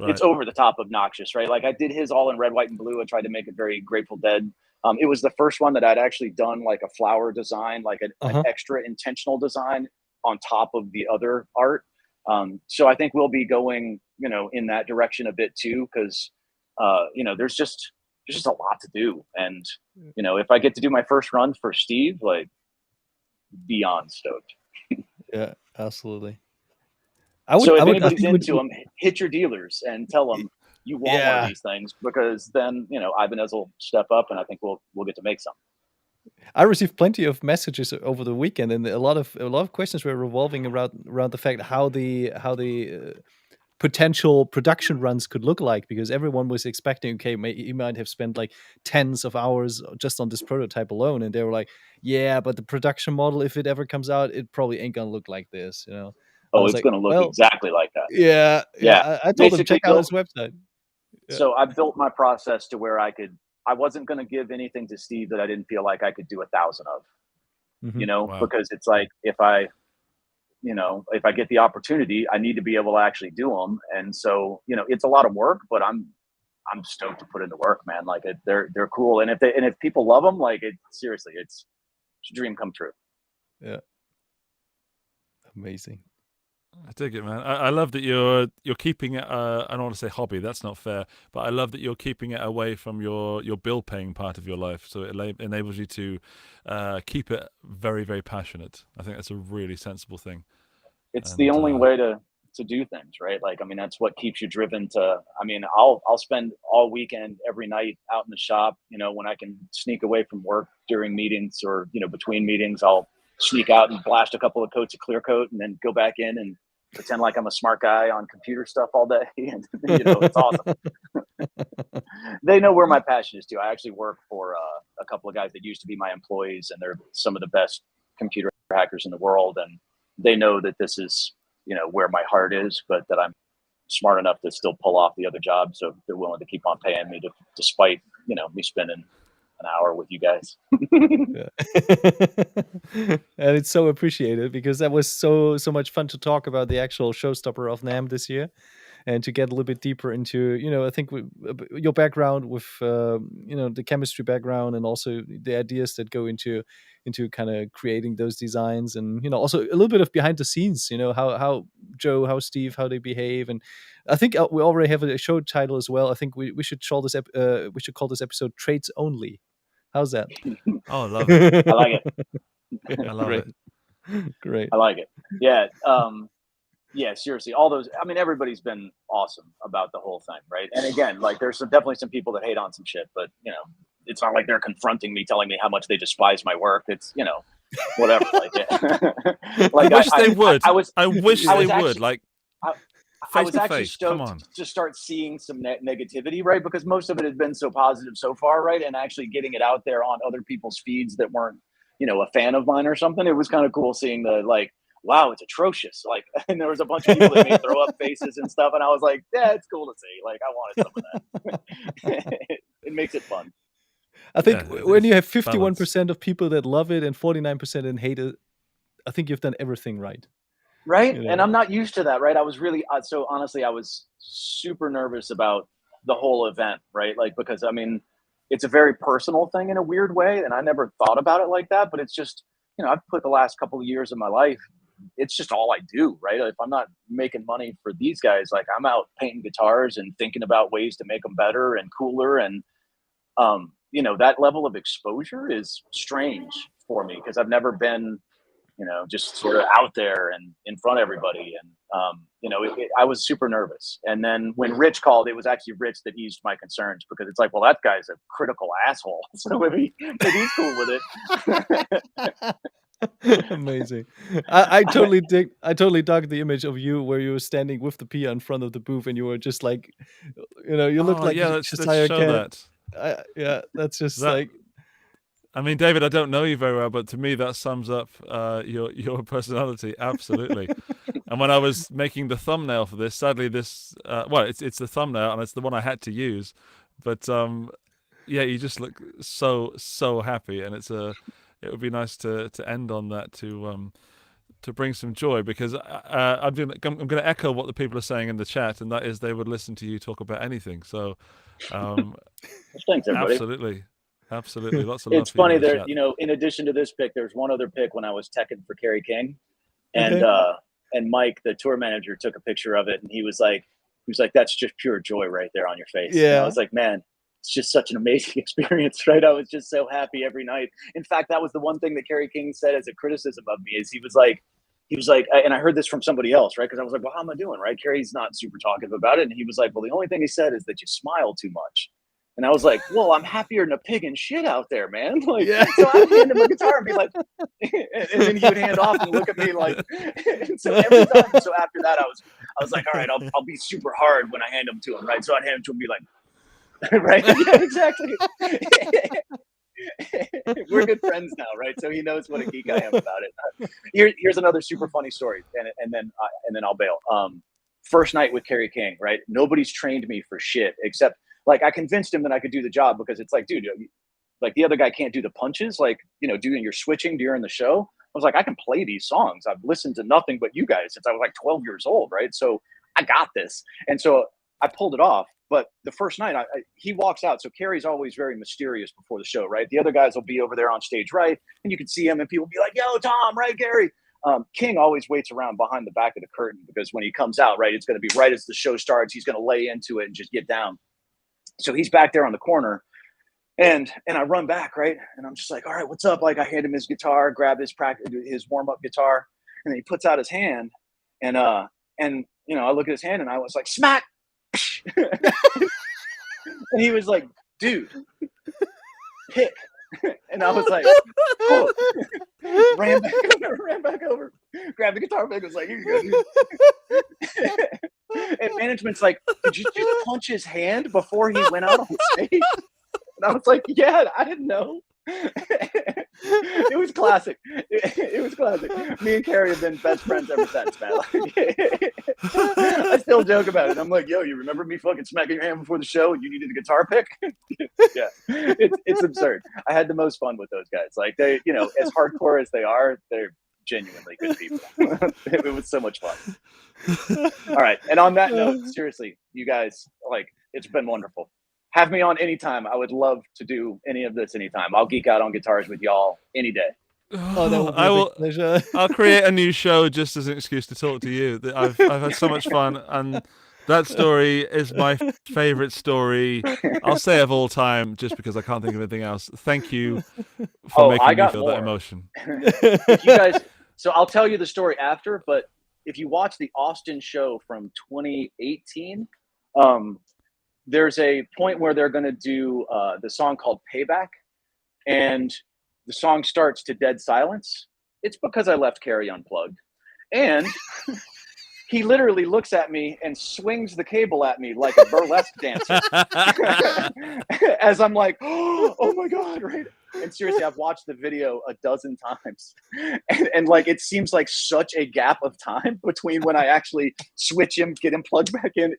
it's over the top obnoxious, right? Like I did his all in red, white, and blue. I tried to make it very Grateful Dead. It was the first one that I'd actually done like a flower design, like an extra intentional design on top of the other art. So I think we'll be going, in that direction a bit too, because, there's just a lot to do. And, if I get to do my first run for Steve, like beyond stoked. Yeah, absolutely. So if anybody's into them, hit your dealers and tell them you want one of these things, because then, Ibanez will step up and I think we'll get to make some. I received plenty of messages over the weekend, and a lot of questions were revolving around the fact how the potential production runs could look like, because everyone was expecting, okay, he might have spent like tens of hours just on this prototype alone, and they were like, yeah, but the production model, if it ever comes out, it probably ain't gonna look like this, Oh, it's gonna look exactly like that. Yeah. I told them check out his website. Yeah. So I built my process to where I wasn't going to give anything to Steve that I didn't feel like I could do 1,000 of, Wow. because it's like, if I get the opportunity, I need to be able to actually do them. And so, it's a lot of work, but I'm stoked to put in the work, man. Like they're cool. And if people love them, like seriously, it's a dream come true. Yeah. Amazing. I dig it, man. I love that you're keeping it. I don't want to say hobby. That's not fair. But I love that you're keeping it away from your bill paying part of your life. So it enables you to keep it very, very passionate. I think that's a really sensible thing. It's the only way to do things, right? Like, I mean, that's what keeps you driven to. I mean, I'll spend all weekend, every night out in the shop. When I can sneak away from work during meetings or between meetings, I'll sneak out and blast a couple of coats of clear coat and then go back in and pretend like I'm a smart guy on computer stuff all day. And, it's awesome. They know where my passion is too. I actually work for a couple of guys that used to be my employees, and they're some of the best computer hackers in the world. And they know that this is, where my heart is, but that I'm smart enough to still pull off the other job. So they're willing to keep on paying me despite, me spending an hour with you guys. And it's so appreciated, because that was so much fun to talk about the actual showstopper of NAMM this year, and to get a little bit deeper into I think your background with the chemistry background, and also the ideas that go into kind of creating those designs, and also a little bit of behind the scenes, how Joe, how Steve, how they behave. And I think we already have a show title as well. I think we should call this episode Traits Only. How's that? Oh, I love it. I like it. I love it. Great. I like it. Yeah. Yeah, seriously. All those, I mean, everybody's been awesome about the whole thing, right? And again, like there's definitely some people that hate on some shit, but it's not like they're confronting me, telling me how much they despise my work. It's, whatever. Like, I wish they would. I wish they would. Like, I was actually stoked to start seeing some negativity, right? Because most of it has been so positive so far, right? And actually getting it out there on other people's feeds that weren't, a fan of mine or something. It was kind of cool seeing the, like, wow, it's atrocious. Like, and there was a bunch of people that made throw up faces and stuff. And I was like, yeah, it's cool to see. Like, I wanted some of that. It makes it fun. I think when you have 51% of people that love it and 49% that hate it, I think you've done everything right. Right. And I'm not used to that. Right. I was really, so honestly, I was super nervous about the whole event. Right. Like, because I mean, it's a very personal thing in a weird way. And I never thought about it like that, but it's just, I've put the last couple of years of my life it's just all I do, right? If I'm not making money for these guys, like I'm out painting guitars and thinking about ways to make them better and cooler. And, you know, that level of exposure is strange for me because I've never been, you know, just sort of out there and in front of everybody. And, you know, I was super nervous. And then when Rich called, it was actually Rich that eased my concerns because it's like, well, that guy's a critical asshole. So maybe he's cool with it. Amazing. I totally dug the image of you where you were standing with the Pia in front of the booth and you were just like, you know, you look like let's just show that. that. That's just like. I mean, David, I don't know you very well, but to me that sums up your personality absolutely. And when I was making the thumbnail for this, sadly, this it's the thumbnail and it's the one I had to use, but yeah, you just look so happy, and it would be nice to end on that to bring some joy, because I'm going to echo what the people are saying in the chat, and that is they would listen to you talk about anything. So, thanks, everybody. Absolutely, lots of love. It's funny there, you know, in addition to this pick, there's one other pick when I was teching for Kerry King, and and Mike, the tour manager, took a picture of it, and he was like, "That's just pure joy right there on your face." Yeah, and I was like, man. It's just such an amazing experience, right? I was just so happy every night. In fact, that was the one thing that Kerry King said as a criticism of me is he was like, and I heard this from somebody else, right? Because I was like, well, how am I doing, right? Kerry's not super talkative about it. And he was like, well, the only thing he said is that you smile too much. And I was like, well, I'm happier than a pig in shit out there, man. Like, so I'd hand him a guitar and be like, and then he would hand off and look at me like, and so every time. So after that, I was like, all right, I'll be super hard when I hand them to him, right? So I'd hand him to him and be like, right? Yeah, exactly. We're good friends now, right? So he knows what a geek I am about it. Here's another super funny story, and then I'll bail. First night with Kerry King, right? Nobody's trained me for shit except like I convinced him that I could do the job because it's like, dude, like the other guy can't do the punches, like, you know, doing your switching during the show. I was like, I can play these songs. I've listened to nothing but you guys since I was like 12 years old, right? So I got this, and so I pulled it off. But the first night, he walks out. So Kerry's always very mysterious before the show, right? The other guys will be over there on stage, right? And you can see him and people be like, yo, Tom, right, Kerry? King always waits around behind the back of the curtain because when he comes out, right, it's going to be right as the show starts. He's going to lay into it and just get down. So he's back there on the corner. And I run back, right? And I'm just like, all right, what's up? Like I hand him his guitar, grab his warm-up guitar. And then he puts out his hand. And you know, I look at his hand and I was like, smack. And he was like, dude, pick. And I was like, oh. ran back over, grabbed the guitar pick, was like, here you go, dude. And management's like, did you just punch his hand before he went out on stage? And I was like, yeah, I didn't know. It was classic. It was classic. Me and Kerry have been best friends ever since, man. I still joke about it. I'm like, yo, you remember me fucking smacking your hand before the show and you needed a guitar pick? Yeah, it's absurd. I had the most fun with those guys. Like they, you know, as hardcore as they are, they're genuinely good people. It was so much fun. All right, and on that note, seriously, you guys, like, it's been wonderful. Have me on anytime. I would love to do any of this anytime. I'll geek out on guitars with y'all any day. Oh, that would be a big pleasure. I'll create a new show just as an excuse to talk to you. I've had so much fun, and that story is my favorite story. I'll say of all time, just because I can't think of anything else. Thank you for making me feel that emotion. If you guys, so I'll tell you the story after, but if you watch the Austin show from 2018, there's a point where they're going to do the song called Payback, and the song starts to dead silence. It's because I left Kerry unplugged. And he literally looks at me and swings the cable at me like a burlesque dancer. As I'm like, oh my God, right? And seriously, I've watched the video a dozen times. And like, it seems like such a gap of time between when I actually switch him, get him plugged back in.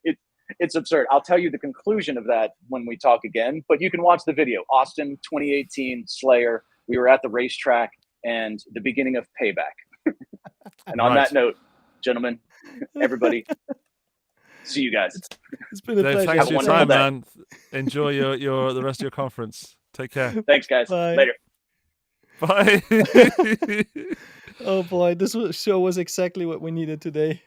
It's absurd. I'll tell you the conclusion of that when we talk again, but you can watch the video. Austin 2018 Slayer. We were at the racetrack and the beginning of Payback. And on that note, gentlemen, everybody, see you guys. It's been a pleasure. Thanks for your time, man. Enjoy the rest of your conference. Take care. Thanks, guys. Bye. Later. Bye. Oh boy, show was exactly what we needed today.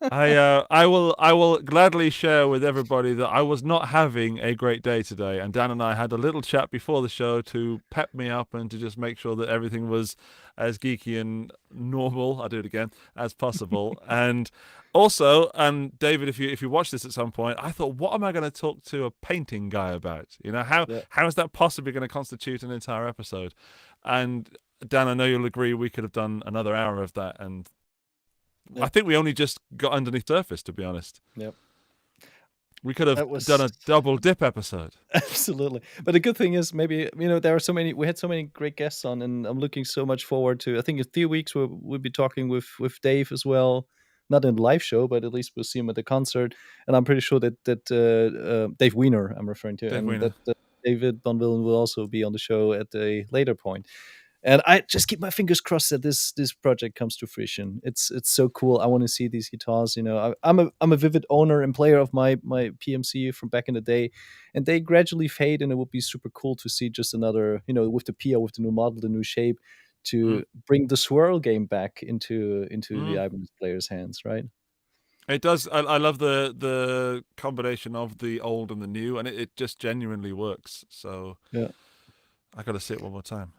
I will gladly share with everybody that I was not having a great day today, and Dan and I had a little chat before the show to pep me up and to just make sure that everything was as geeky and normal, I'll do it again, as possible. And also, David, if you watch this at some point, I thought, what am I going to talk to a painting guy about? You know, how is that possibly going to constitute an entire episode? And Dan, I know you'll agree we could have done another hour of that, and I think we only just got underneath the surface, to be honest. Yep. We could have done a double dip episode. Absolutely. But the good thing is, maybe, we had so many great guests on, and I'm looking so much forward to, I think in 3 weeks we'll be talking with Dave as well. Not in the live show, but at least we'll see him at the concert. And I'm pretty sure that Dave Weiner, I'm referring to, that David Bonvillain will also be on the show at a later point. And I just keep my fingers crossed that this project comes to fruition. It's so cool. I want to see these guitars. You know, I'm a vivid owner and player of my PMC from back in the day, and they gradually fade. And it would be super cool to see just another, with the Pia, with the new model, the new shape, to bring the swirl game back into the Ibanez players' hands. Right? It does. I love the combination of the old and the new, and it just genuinely works. So yeah, I got to see it one more time.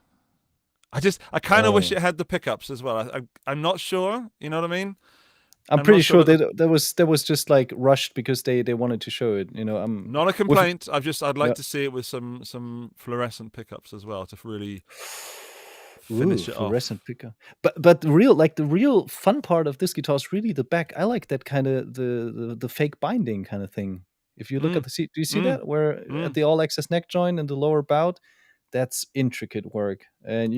I kind of wish it had the pickups as well. I'm not sure. You know what I mean? I'm pretty sure that was just like rushed because they wanted to show it. You know, I'm not a complaint. I'd like to see it with some fluorescent pickups as well to really finish it fluorescent off. pickup. But the real fun part of this guitar is really the back. I like that kind of the fake binding kind of thing. If you look at the seat, do you see that where at the all access neck joint and the lower bout? That's intricate work, and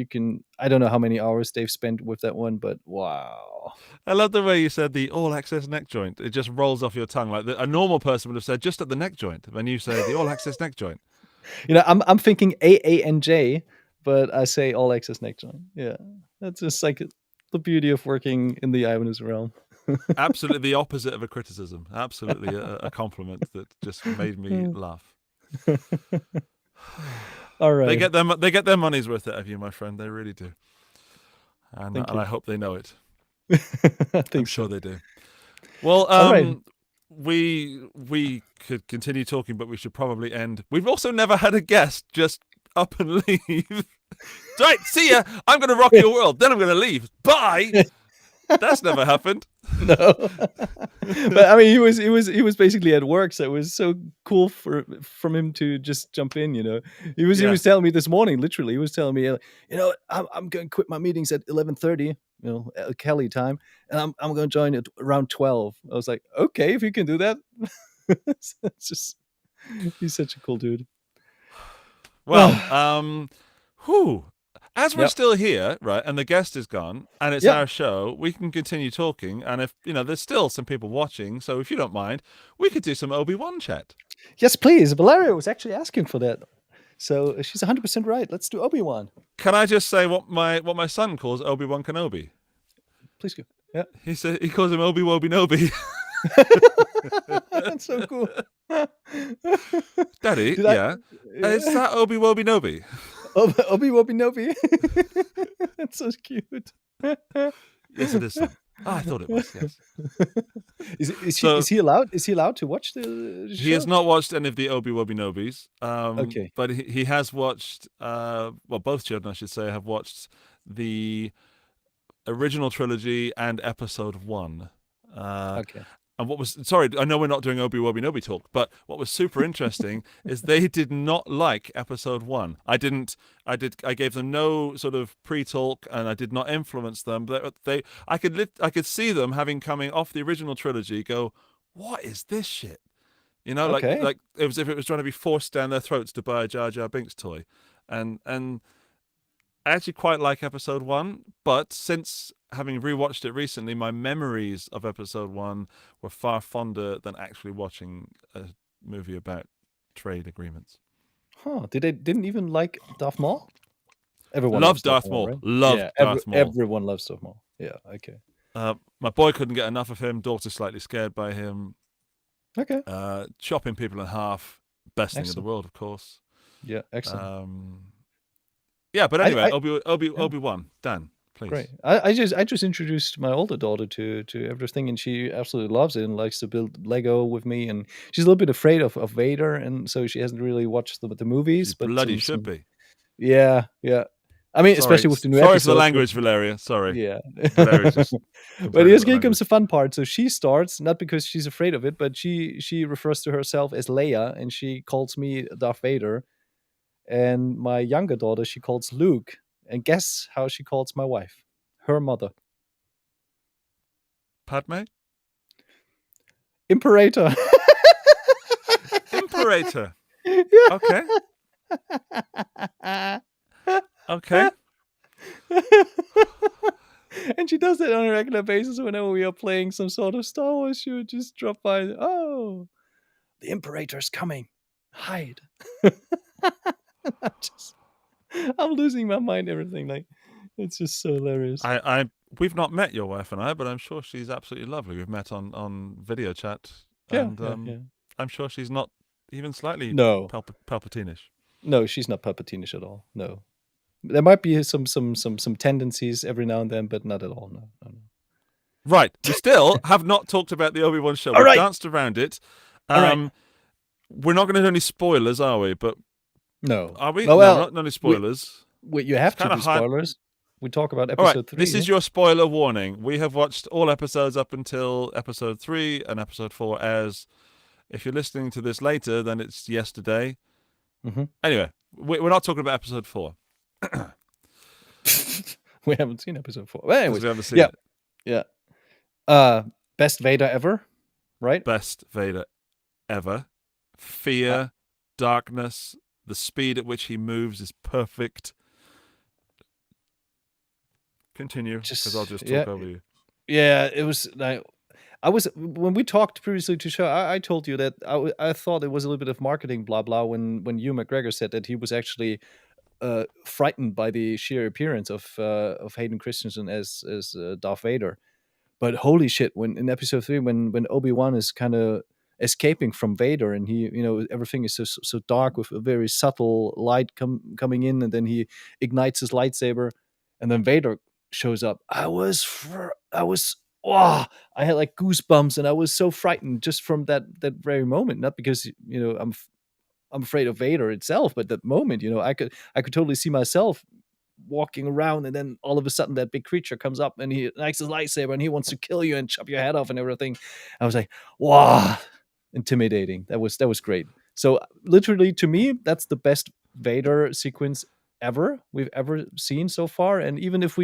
I don't know how many hours they've spent with that one, but wow. I love the way you said the all-access neck joint. It just rolls off your tongue. Like a normal person would have said just at the neck joint. When you say the all-access neck joint. You know, I'm thinking AANJ, but I say all-access neck joint. Yeah, that's just like the beauty of working in the Ibanez realm. Absolutely the opposite of a criticism. Absolutely a compliment that just made me laugh. All right. They get their money's worth out of you, my friend. They really do. And I hope they know it. I'm sure they do. Well, right. we could continue talking, but we should probably end. We've also never had a guest just up and leave. Right, see ya. I'm going to rock your world. Then I'm going to leave. Bye. That's never happened. No. But I mean, he was basically at work, so it was so cool from him to just jump in. You know, he was telling me this morning. Literally, he was telling me, I'm going to quit my meetings at 11:30. Kelly time, and I'm going to join at around 12. I was like, okay, if you can do that. It's just, he's such a cool dude. Well, as we're still here, right, and the guest is gone, and it's our show, we can continue talking. And if there's still some people watching, so if you don't mind, we could do some Obi-Wan chat. Yes, please. Valeria was actually asking for that, so she's 100% right. Let's do Obi-Wan. Can I just say what my son calls Obi-Wan Kenobi? Please go. Yeah. He calls him Obiwobinobi. That's so cool. Daddy, is that Obiwobinobi? Obiwobinobi. That's so cute. Yes, it is. I thought it was. Yes. Is he allowed? Is he allowed to watch the show? He has not watched any of the Obiwobinobis. Okay, but he has watched. Both children, I should say, have watched the original trilogy and episode 1. Okay. And I know we're not doing Obi-Wobinobi talk, but what was super interesting is they did not like episode 1. I gave them no sort of pre-talk, and I did not influence them. But I could see them coming off the original trilogy go, what is this shit? Like it was if it was trying to be forced down their throats to buy a Jar Jar Binks toy. And I actually quite like episode 1, but since having rewatched it recently, my memories of episode 1 were far fonder than actually watching a movie about trade agreements. Huh? Didn't even like Darth Maul? Everyone loves Darth Maul. Right? Loved Darth Maul. Everyone loves Darth Maul. Yeah. Okay. My boy couldn't get enough of him. Daughter's slightly scared by him. Okay. Chopping people in half. Best thing in the world, of course. Yeah. Excellent. Yeah, but anyway, Obi-Wan, Dan. Please. Great. I just introduced my older daughter to everything, and she absolutely loves it and likes to build Lego with me. And she's a little bit afraid of Vader, and so she hasn't really watched the movies. She but bloody should be. Yeah. I mean, especially with the new Sorry episodes. for the language, Valeria. Sorry. Yeah. Valeria's just But here comes the fun part. So she starts, not because she's afraid of it, but she refers to herself as Leia, and she calls me Darth Vader. And my younger daughter, she calls Luke. And guess how she calls my wife? Her mother. Padme? Imperator. Imperator. Yeah. Okay. Okay. And she does that on a regular basis whenever we are playing some sort of Star Wars. She would just drop by. Oh, the Imperator's coming. Hide. I'm losing my mind. Everything, like, it's just so hilarious. We've not met your wife and I, but I'm sure she's absolutely lovely. We've met on video chat, and Yeah. I'm sure she's not even slightly Palpatine-ish. No, she's not Palpatine-ish at all. No, there might be some tendencies every now and then, but not at all. No. Right. We still have not talked about the Obi-Wan show. All We've right. danced around it. All right. We're not going to do any spoilers, are we? But no, are we? Well, no, not any spoilers. You have to do spoilers. We talk about episode all right, 3. This is your spoiler warning. We have watched all episodes up until episode 3, and episode 4 airs. If you're listening to this later, then it's yesterday. Mm-hmm. Anyway, we're not talking about episode 4. We haven't seen episode 4. Well, anyways, we haven't seen it. Yeah. Best Vader ever, right? Best Vader ever. Fear, darkness, the speed at which he moves is perfect. Continue, because I'll just talk over you. Yeah, it was like when we talked previously to show, I told you that I thought it was a little bit of marketing blah blah when Hugh McGregor said that he was actually frightened by the sheer appearance of Hayden Christensen as Darth Vader. But holy shit, when in episode 3 when Obi-Wan is kind of escaping from Vader, and he, everything is so dark with a very subtle light coming in, and then he ignites his lightsaber, and then Vader shows up. I had like goosebumps, and I was so frightened just from that very moment. Not because I'm afraid of Vader itself, but that moment, I could totally see myself walking around, and then all of a sudden that big creature comes up and he likes his lightsaber and he wants to kill you and chop your head off and everything. I was like, wow, intimidating. That was great. So literally, to me, that's the best Vader sequence we've ever seen so far. And even if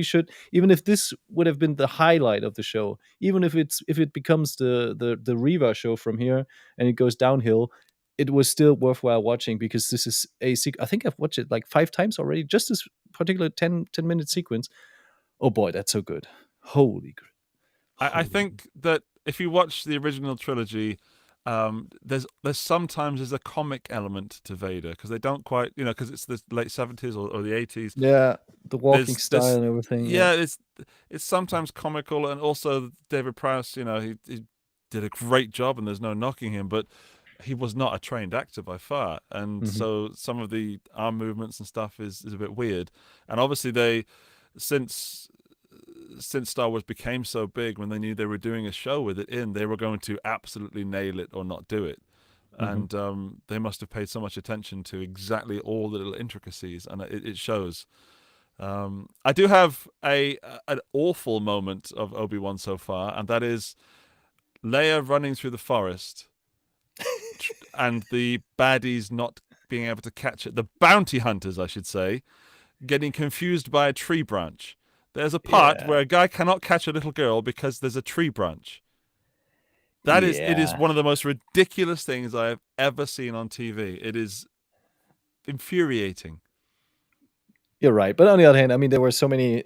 this would have been the highlight of the show, even if it becomes the Reva show from here and it goes downhill, it was still worthwhile watching, because this is I think I've watched it like 5 times already, just this particular 10-minute sequence. Oh boy, that's so good. Holy crap. I think that if you watch the original trilogy, there's sometimes a comic element to Vader, because they don't quite, because it's the late 70s or the 80s. Yeah, the walking style and everything. Yeah, it's sometimes comical, and also David Prowse, he did a great job, and there's no knocking him, but he was not a trained actor by far, and so some of the arm movements and stuff is a bit weird. And obviously since Star Wars became so big, when they knew they were doing a show with it they were going to absolutely nail it or not do it. And they must have paid so much attention to exactly all the little intricacies, and it shows. I do have an awful moment of Obi-Wan so far, and that is Leia running through the forest and the baddies not being able to catch it. The bounty hunters, I should say, getting confused by a tree branch. There's a part where a guy cannot catch a little girl because there's a tree branch. It is one of the most ridiculous things I have ever seen on TV. It is infuriating. You're right. But on the other hand, I mean, there were so many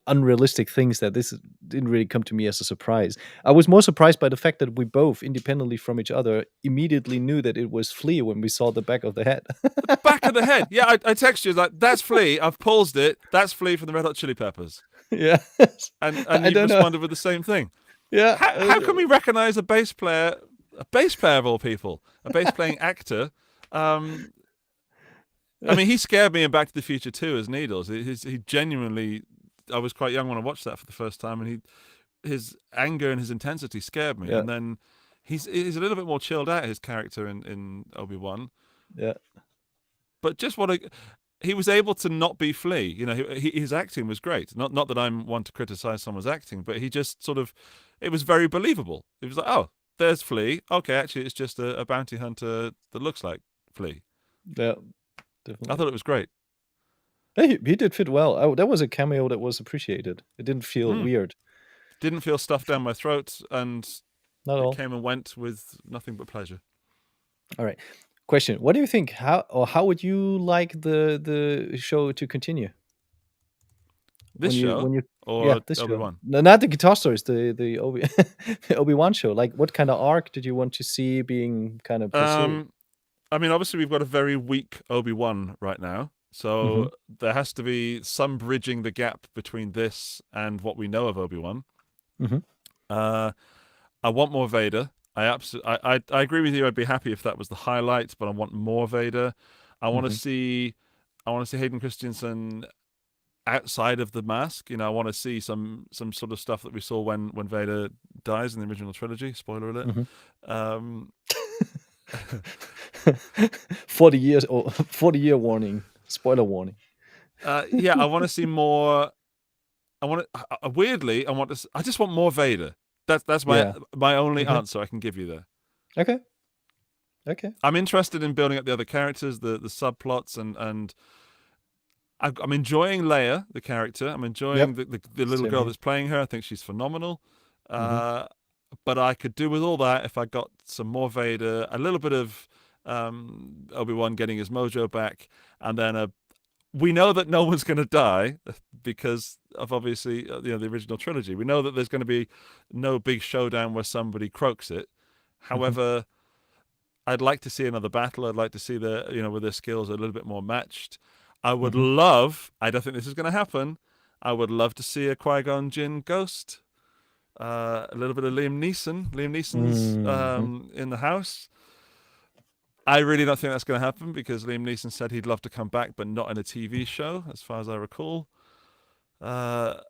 unrealistic things that this didn't really come to me as a surprise. I was more surprised by the fact that we both, independently from each other, immediately knew that it was Flea when we saw the back of the head. The back of the head. Yeah, I texted you like, that's Flea. I've paused it. That's Flea from the Red Hot Chili Peppers. Yeah. And you responded with the same thing. Yeah. How can we recognize a bass player of all people, a bass playing actor? I mean, he scared me in Back to the Future too as Needles. He genuinely. I was quite young when I watched that for the first time, and his anger and his intensity scared me. Yeah. And then he's a little bit more chilled out, his character in Obi-Wan. Yeah. But just he was able to not be Flea. You know, his acting was great. Not that I'm one to criticize someone's acting, but he just sort of, it was very believable. It was like, oh, there's Flea. Okay, actually, it's just a bounty hunter that looks like Flea. Yeah, definitely. I thought it was great. He did fit well. That was a cameo that was appreciated. It didn't feel weird. Didn't feel stuffed down my throat, and Not at all. it came and went with nothing but pleasure. All right. Question: what do you think? How would you like the show to continue? This show? Or this Obi-Wan? show. No, not the Guitar Stories. The Obi-Wan show. Like, what kind of arc did you want to see being kind of pursued? I mean, obviously we've got a very weak Obi-Wan right now, so there has to be some bridging the gap between this and what we know of Obi-Wan. I want more Vader. I agree with you. I'd be happy if that was the highlight, but I want more Vader. I want to see Hayden Christensen outside of the mask. You know, I want to see some sort of stuff that we saw when Vader dies in the original trilogy. Spoiler alert. 40-year warning. Spoiler warning. Yeah, I want to see more. Weirdly, I just want more Vader. That's my only answer I can give you there. Okay. I'm interested in building up the other characters, the subplots, and I'm enjoying Leia, the character. I'm enjoying the little girl that's playing her. I think she's phenomenal. But I could do with all that if I got some more Vader, a little bit of Obi-Wan getting his mojo back, and then we know that no one's going to die because of obviously the original trilogy. We know that there's going to be no big showdown where somebody croaks it. However, I'd like to see another battle. I'd like to see where their skills are a little bit more matched. I would love. I don't think this is going to happen. I would love to see a Qui-Gon Jinn ghost. A little bit of Liam Neeson. Liam Neeson's in the house. I really don't think that's going to happen because Liam Neeson said he'd love to come back, but not in a TV show, as far as I recall. But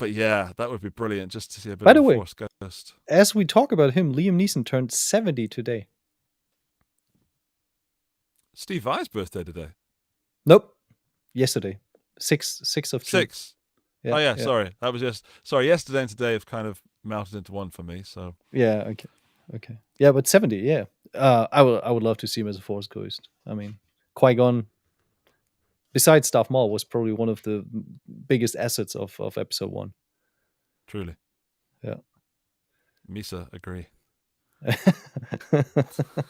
yeah, that would be brilliant just to see a bit of a Force ghost. As we talk about him, Liam Neeson turned 70 today. Steve Vai's birthday today. Nope. Yesterday. 6th of June. 6. Yeah, oh yeah, sorry. That was yesterday and today have kind of melted into one for me, so. Yeah, okay. Yeah, but 70, yeah. I would love to see him as a Force ghost. I mean, Qui-Gon, besides Darth Maul, was probably one of the biggest assets of Episode 1. Truly. Yeah. Misa, agree.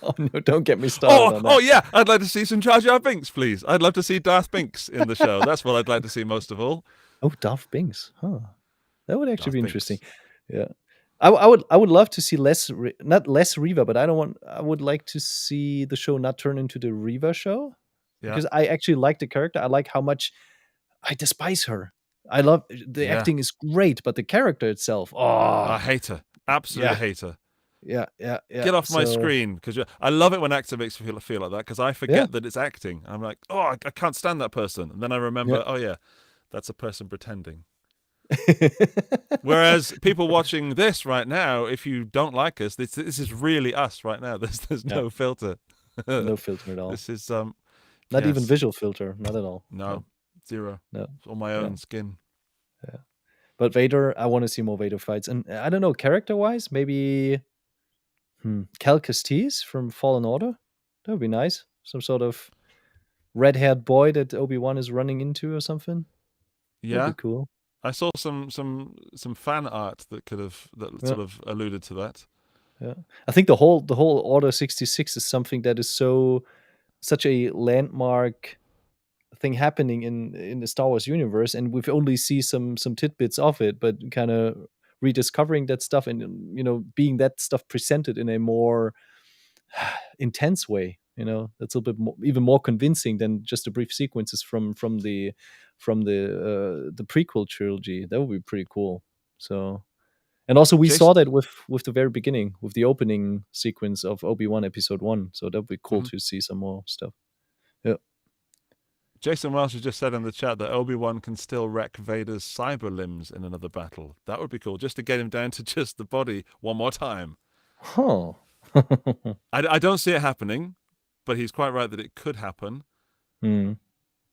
Oh no, don't get me started on that. Oh yeah, I'd like to see some Jar Jar Binks, please. I'd love to see Darth Binks in the show. That's what I'd like to see most of all. Oh, Darth Binks. Huh. That would actually be interesting. Yeah. I would love to see not less Reva, but I would like to see the show not turn into the Reva show. Yeah. Because I actually like the character. I like how much I despise her. I love the acting is great, but the character itself, I hate her. Absolutely hate her. Yeah. Get off my screen, because I love it when actor makes me feel like that, because I forget that it's acting. I'm like, I can't stand that person, and then I remember, that's a person pretending. Whereas people watching this right now, if you don't like us, this is really us right now. There's no filter. No filter at all. This is not even visual filter, not at all. No. Zero. No. It's on my own skin. Yeah. But Vader, I want to see more Vader fights. And I don't know, character-wise, maybe Cal Kestis from Fallen Order. That would be nice. Some sort of red-haired boy that Obi-Wan is running into or something. Yeah. That'd be cool. I saw some fan art that sort of alluded to that. Yeah. I think the whole Order 66 is something that is such a landmark thing happening in the Star Wars universe, and we've only see some tidbits of it, but kind of rediscovering that stuff and being that stuff presented in a more intense way, that's a little bit more, even more convincing than just the brief sequences from the prequel trilogy. That would be pretty cool. So, and also we saw that with the very beginning, with the opening sequence of Obi-Wan Episode 1. So that would be cool to see some more stuff. Yeah. Jason Welsh has just said in the chat that Obi-Wan can still wreck Vader's cyber limbs in another battle. That would be cool, just to get him down to just the body one more time. Huh. I don't see it happening, but he's quite right that it could happen. Hmm.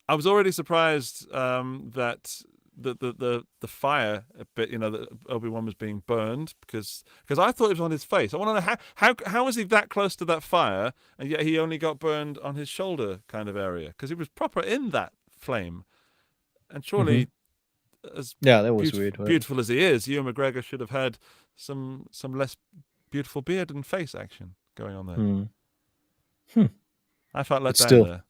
I was already surprised that the fire a bit, that Obi-Wan was being burned because I thought it was on his face. I want to know how was he that close to that fire and yet he only got burned on his shoulder kind of area because he was proper in that flame. And surely, that was weird. Beautiful as he is, Ewan McGregor should have had some less beautiful beard and face action going on there. I felt let down there.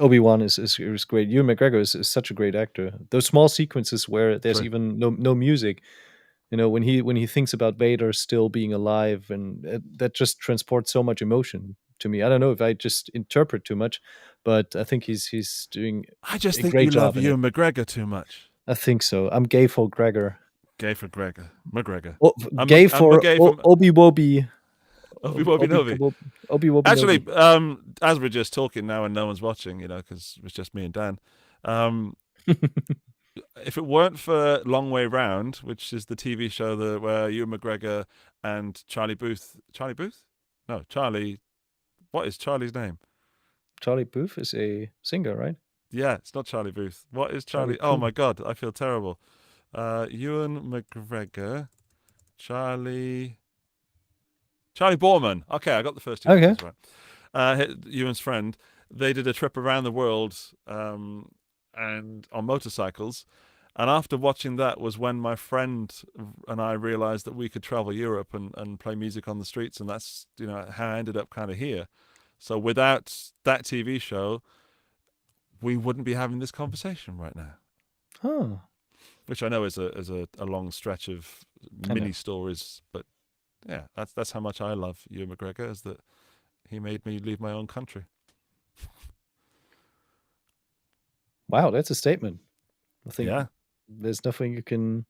Obi-Wan is great. Ewan McGregor is such a great actor. Those small sequences where there's even no music, when he thinks about Vader still being alive, and that just transports so much emotion to me. I don't know if I just interpret too much, but I think he's doing. I just think you love Ewan McGregor too much. I think so. I'm gay for Gregor. Gay for McGregor. Gay for Obiwobi. Obiwobinobi. Actually, as we're just talking now and no one's watching, because it's just me and Dan. If it weren't for Long Way Round, which is the TV show where Ewan McGregor and Charlie Booth. No, Charlie. What is Charlie's name? Charlie Booth is a singer, right? Yeah, it's not Charlie Booth. What is Charlie? Oh my God, I feel terrible. Ewan McGregor, Charlie Borman. Okay, I got the first two names right. Ewan's friend. They did a trip around the world and on motorcycles. And after watching that was when my friend and I realized that we could travel Europe and play music on the streets. And that's, how I ended up kind of here. So without that TV show, we wouldn't be having this conversation right now. Oh. Which I know is a long stretch of mini stories, but yeah, that's how much I love Ewan McGregor, is that he made me leave my own country. Wow, that's a statement. I think there's nothing you can.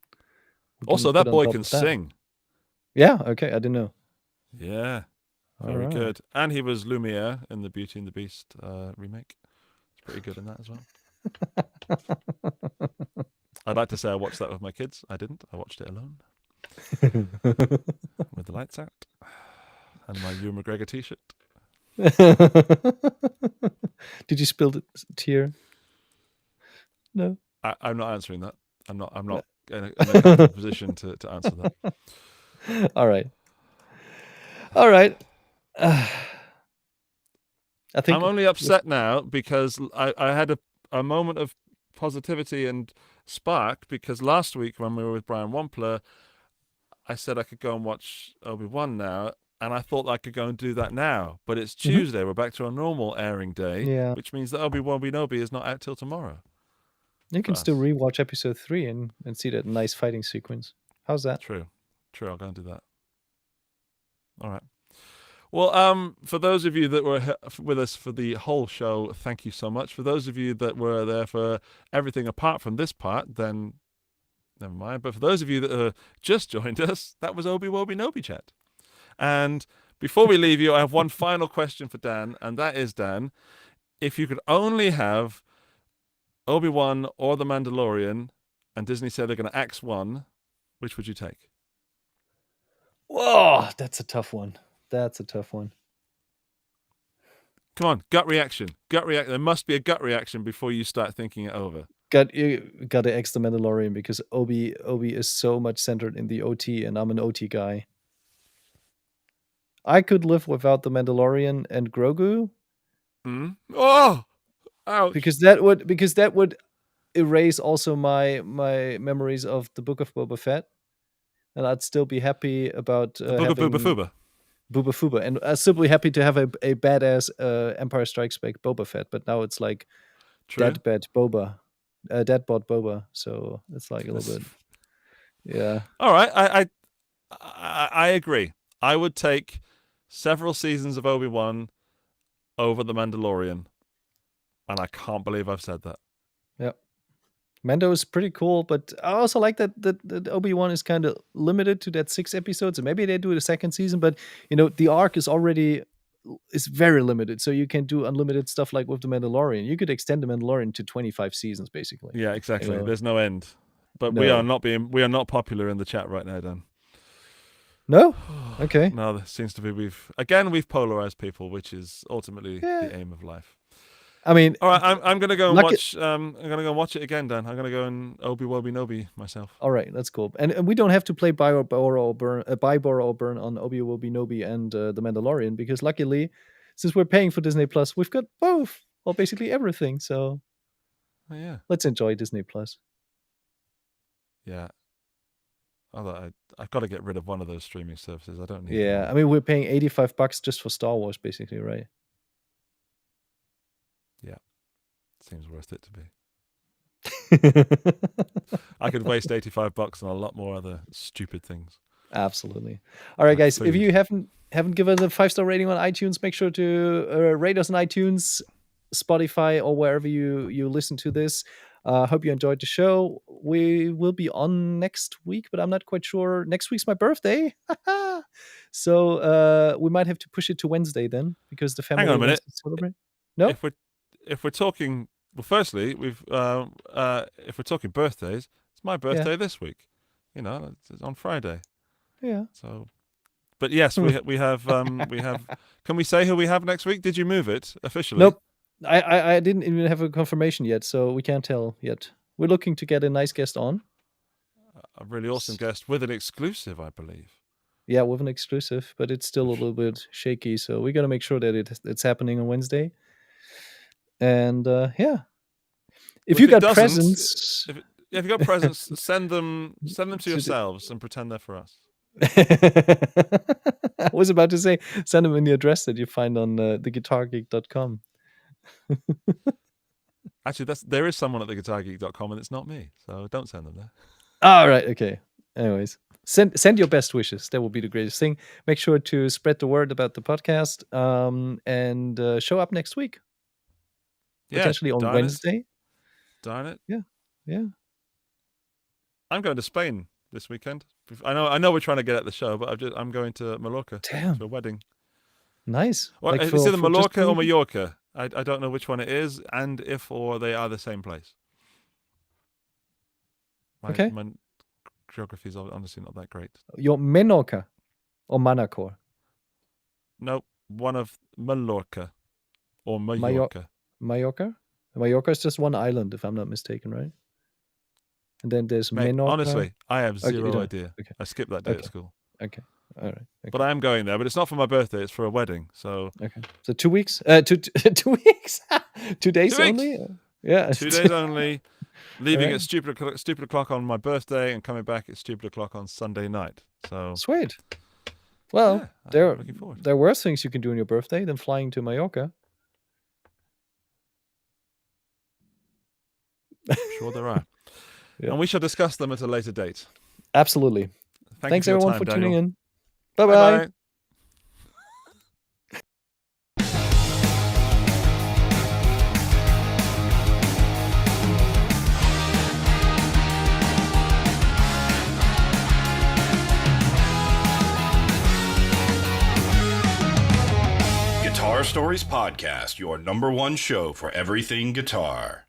Also, that boy can sing. Yeah, okay, I didn't know. Yeah, very good. And he was Lumiere in the Beauty and the Beast remake. He's pretty good in that as well. I'd like to say I watched that with my kids. I didn't. I watched it alone. With the lights out. And my Ewan McGregor t-shirt. Did you spill the tear? No. I'm not answering that. I'm not in a comfortable position to answer that. All right. I think I'm only upset now because I had a moment of positivity and spark because last week when we were with Brian Wampler, I said I could go and watch Obi-Wan now, and I thought I could go and do that now. But it's Tuesday. We're back to our normal airing day, which means that Obi-Wobinobi is not out till tomorrow. You can still rewatch episode 3 and see that nice fighting sequence. How's that? True. I'll go and do that. All right. Well, for those of you that were with us for the whole show, thank you so much. For those of you that were there for everything apart from this part, then never mind. But for those of you that just joined us, that was Obi-Wobinobi chat. And before we leave you, I have one final question for Dan, and that is, Dan, if you could only have Obi-Wan or the Mandalorian, and Disney said they're going to axe one, which would you take? Whoa, that's a tough one. Come on, gut reaction. There must be a gut reaction before you start thinking it over. You got to X the Mandalorian because Obi is so much centered in the OT, and I'm an OT guy. I could live without the Mandalorian and Grogu. Oh, ouch! Because that would erase also my memories of the Book of Boba Fett, and I'd still be happy about Booba Fuba, and I'd still be happy to have a badass Empire Strikes Back Boba Fett. But now it's like Deadbot Boba, so it's like a little bit, yeah. All right, I agree. I would take several seasons of Obi-Wan over the Mandalorian, and I can't believe I've said that. Yeah, Mando is pretty cool, but I also like that Obi-Wan is kind of limited to that 6 episodes, and maybe they do the second season. But the arc is already is very limited. So you can do unlimited stuff like with the Mandalorian. You could extend the Mandalorian to 25 seasons, basically. Yeah, exactly. You know? There's no end. But No. we are not popular in the chat right now, Dan. No? Okay. No, there seems to be we've polarized people, which is ultimately the aim of life. I mean, all right, I'm gonna go and watch. I'm gonna go and watch it again, Dan. I'm gonna go and Obiwobinobi myself. All right, that's cool. And we don't have to play buy, borrow, or burn on Obiwobinobi and the Mandalorian, because luckily, since we're paying for Disney Plus, we've got both, or basically everything. So, let's enjoy Disney Plus. Yeah. Although I've got to get rid of one of those streaming services. I don't need. Yeah, I mean, we're paying $85 just for Star Wars, basically, right? Yeah, seems worth it to be. I could waste $85 on a lot more other stupid things. Absolutely. All right, guys. If you haven't given us a 5-star rating on iTunes, make sure to rate us on iTunes, Spotify, or wherever you listen to this. Hope you enjoyed the show. We will be on next week, but I'm not quite sure. Next week's my birthday. So we might have to push it to Wednesday then, because the family Hang on a minute. wants to celebrate. No? If we're talking, well, firstly, if we're talking birthdays, it's my birthday this week. You know, it's on Friday. Yeah. So, but yes, we have. Can we say who we have next week? Did you move it officially? Nope. I didn't even have a confirmation yet, so we can't tell yet. We're looking to get a nice guest on. A really awesome guest with an exclusive, I believe. Yeah, with an exclusive, but it's still a little bit shaky, so we got to make sure that it's happening on Wednesday. And if you got presents, if you got presents, send them to yourselves and pretend they're for us. I was about to say, send them in the address that you find on theguitargeek.com. Actually, there is someone at theguitargeek.com, and it's not me, so don't send them there. All right, okay. Anyways, send your best wishes. That would be the greatest thing. Make sure to spread the word about the podcast, and show up next week. Potentially on Wednesday. Darn it! Yeah. I'm going to Spain this weekend. I know we're trying to get at the show, but I'm going to Mallorca to a wedding. Nice. Well, it's either Mallorca or Mallorca. I don't know which one it is, and if or they are the same place. My geography is honestly not that great. You're Menorca or Manacor? No, one of Mallorca or Mallorca. Mallorca? Mallorca is just one island, if I'm not mistaken, right? And then there's Menorca. Honestly, I have zero idea. Okay. I skipped that day at school. Okay. All right. Okay. But I am going there. But it's not for my birthday. It's for a wedding. So. Okay. So 2 weeks. 2 weeks. 2 days only. Yeah. 2 days only. Leaving at stupid o'clock on my birthday and coming back at stupid o'clock on Sunday night. So. Sweet. Well, I'm looking forward. There are worse things you can do on your birthday than flying to Mallorca. I'm sure there are. Yeah. And we shall discuss them at a later date. Absolutely. Thanks everyone for tuning in. Bye-bye. Bye-bye. Guitar Stories Podcast, your #1 show for everything guitar.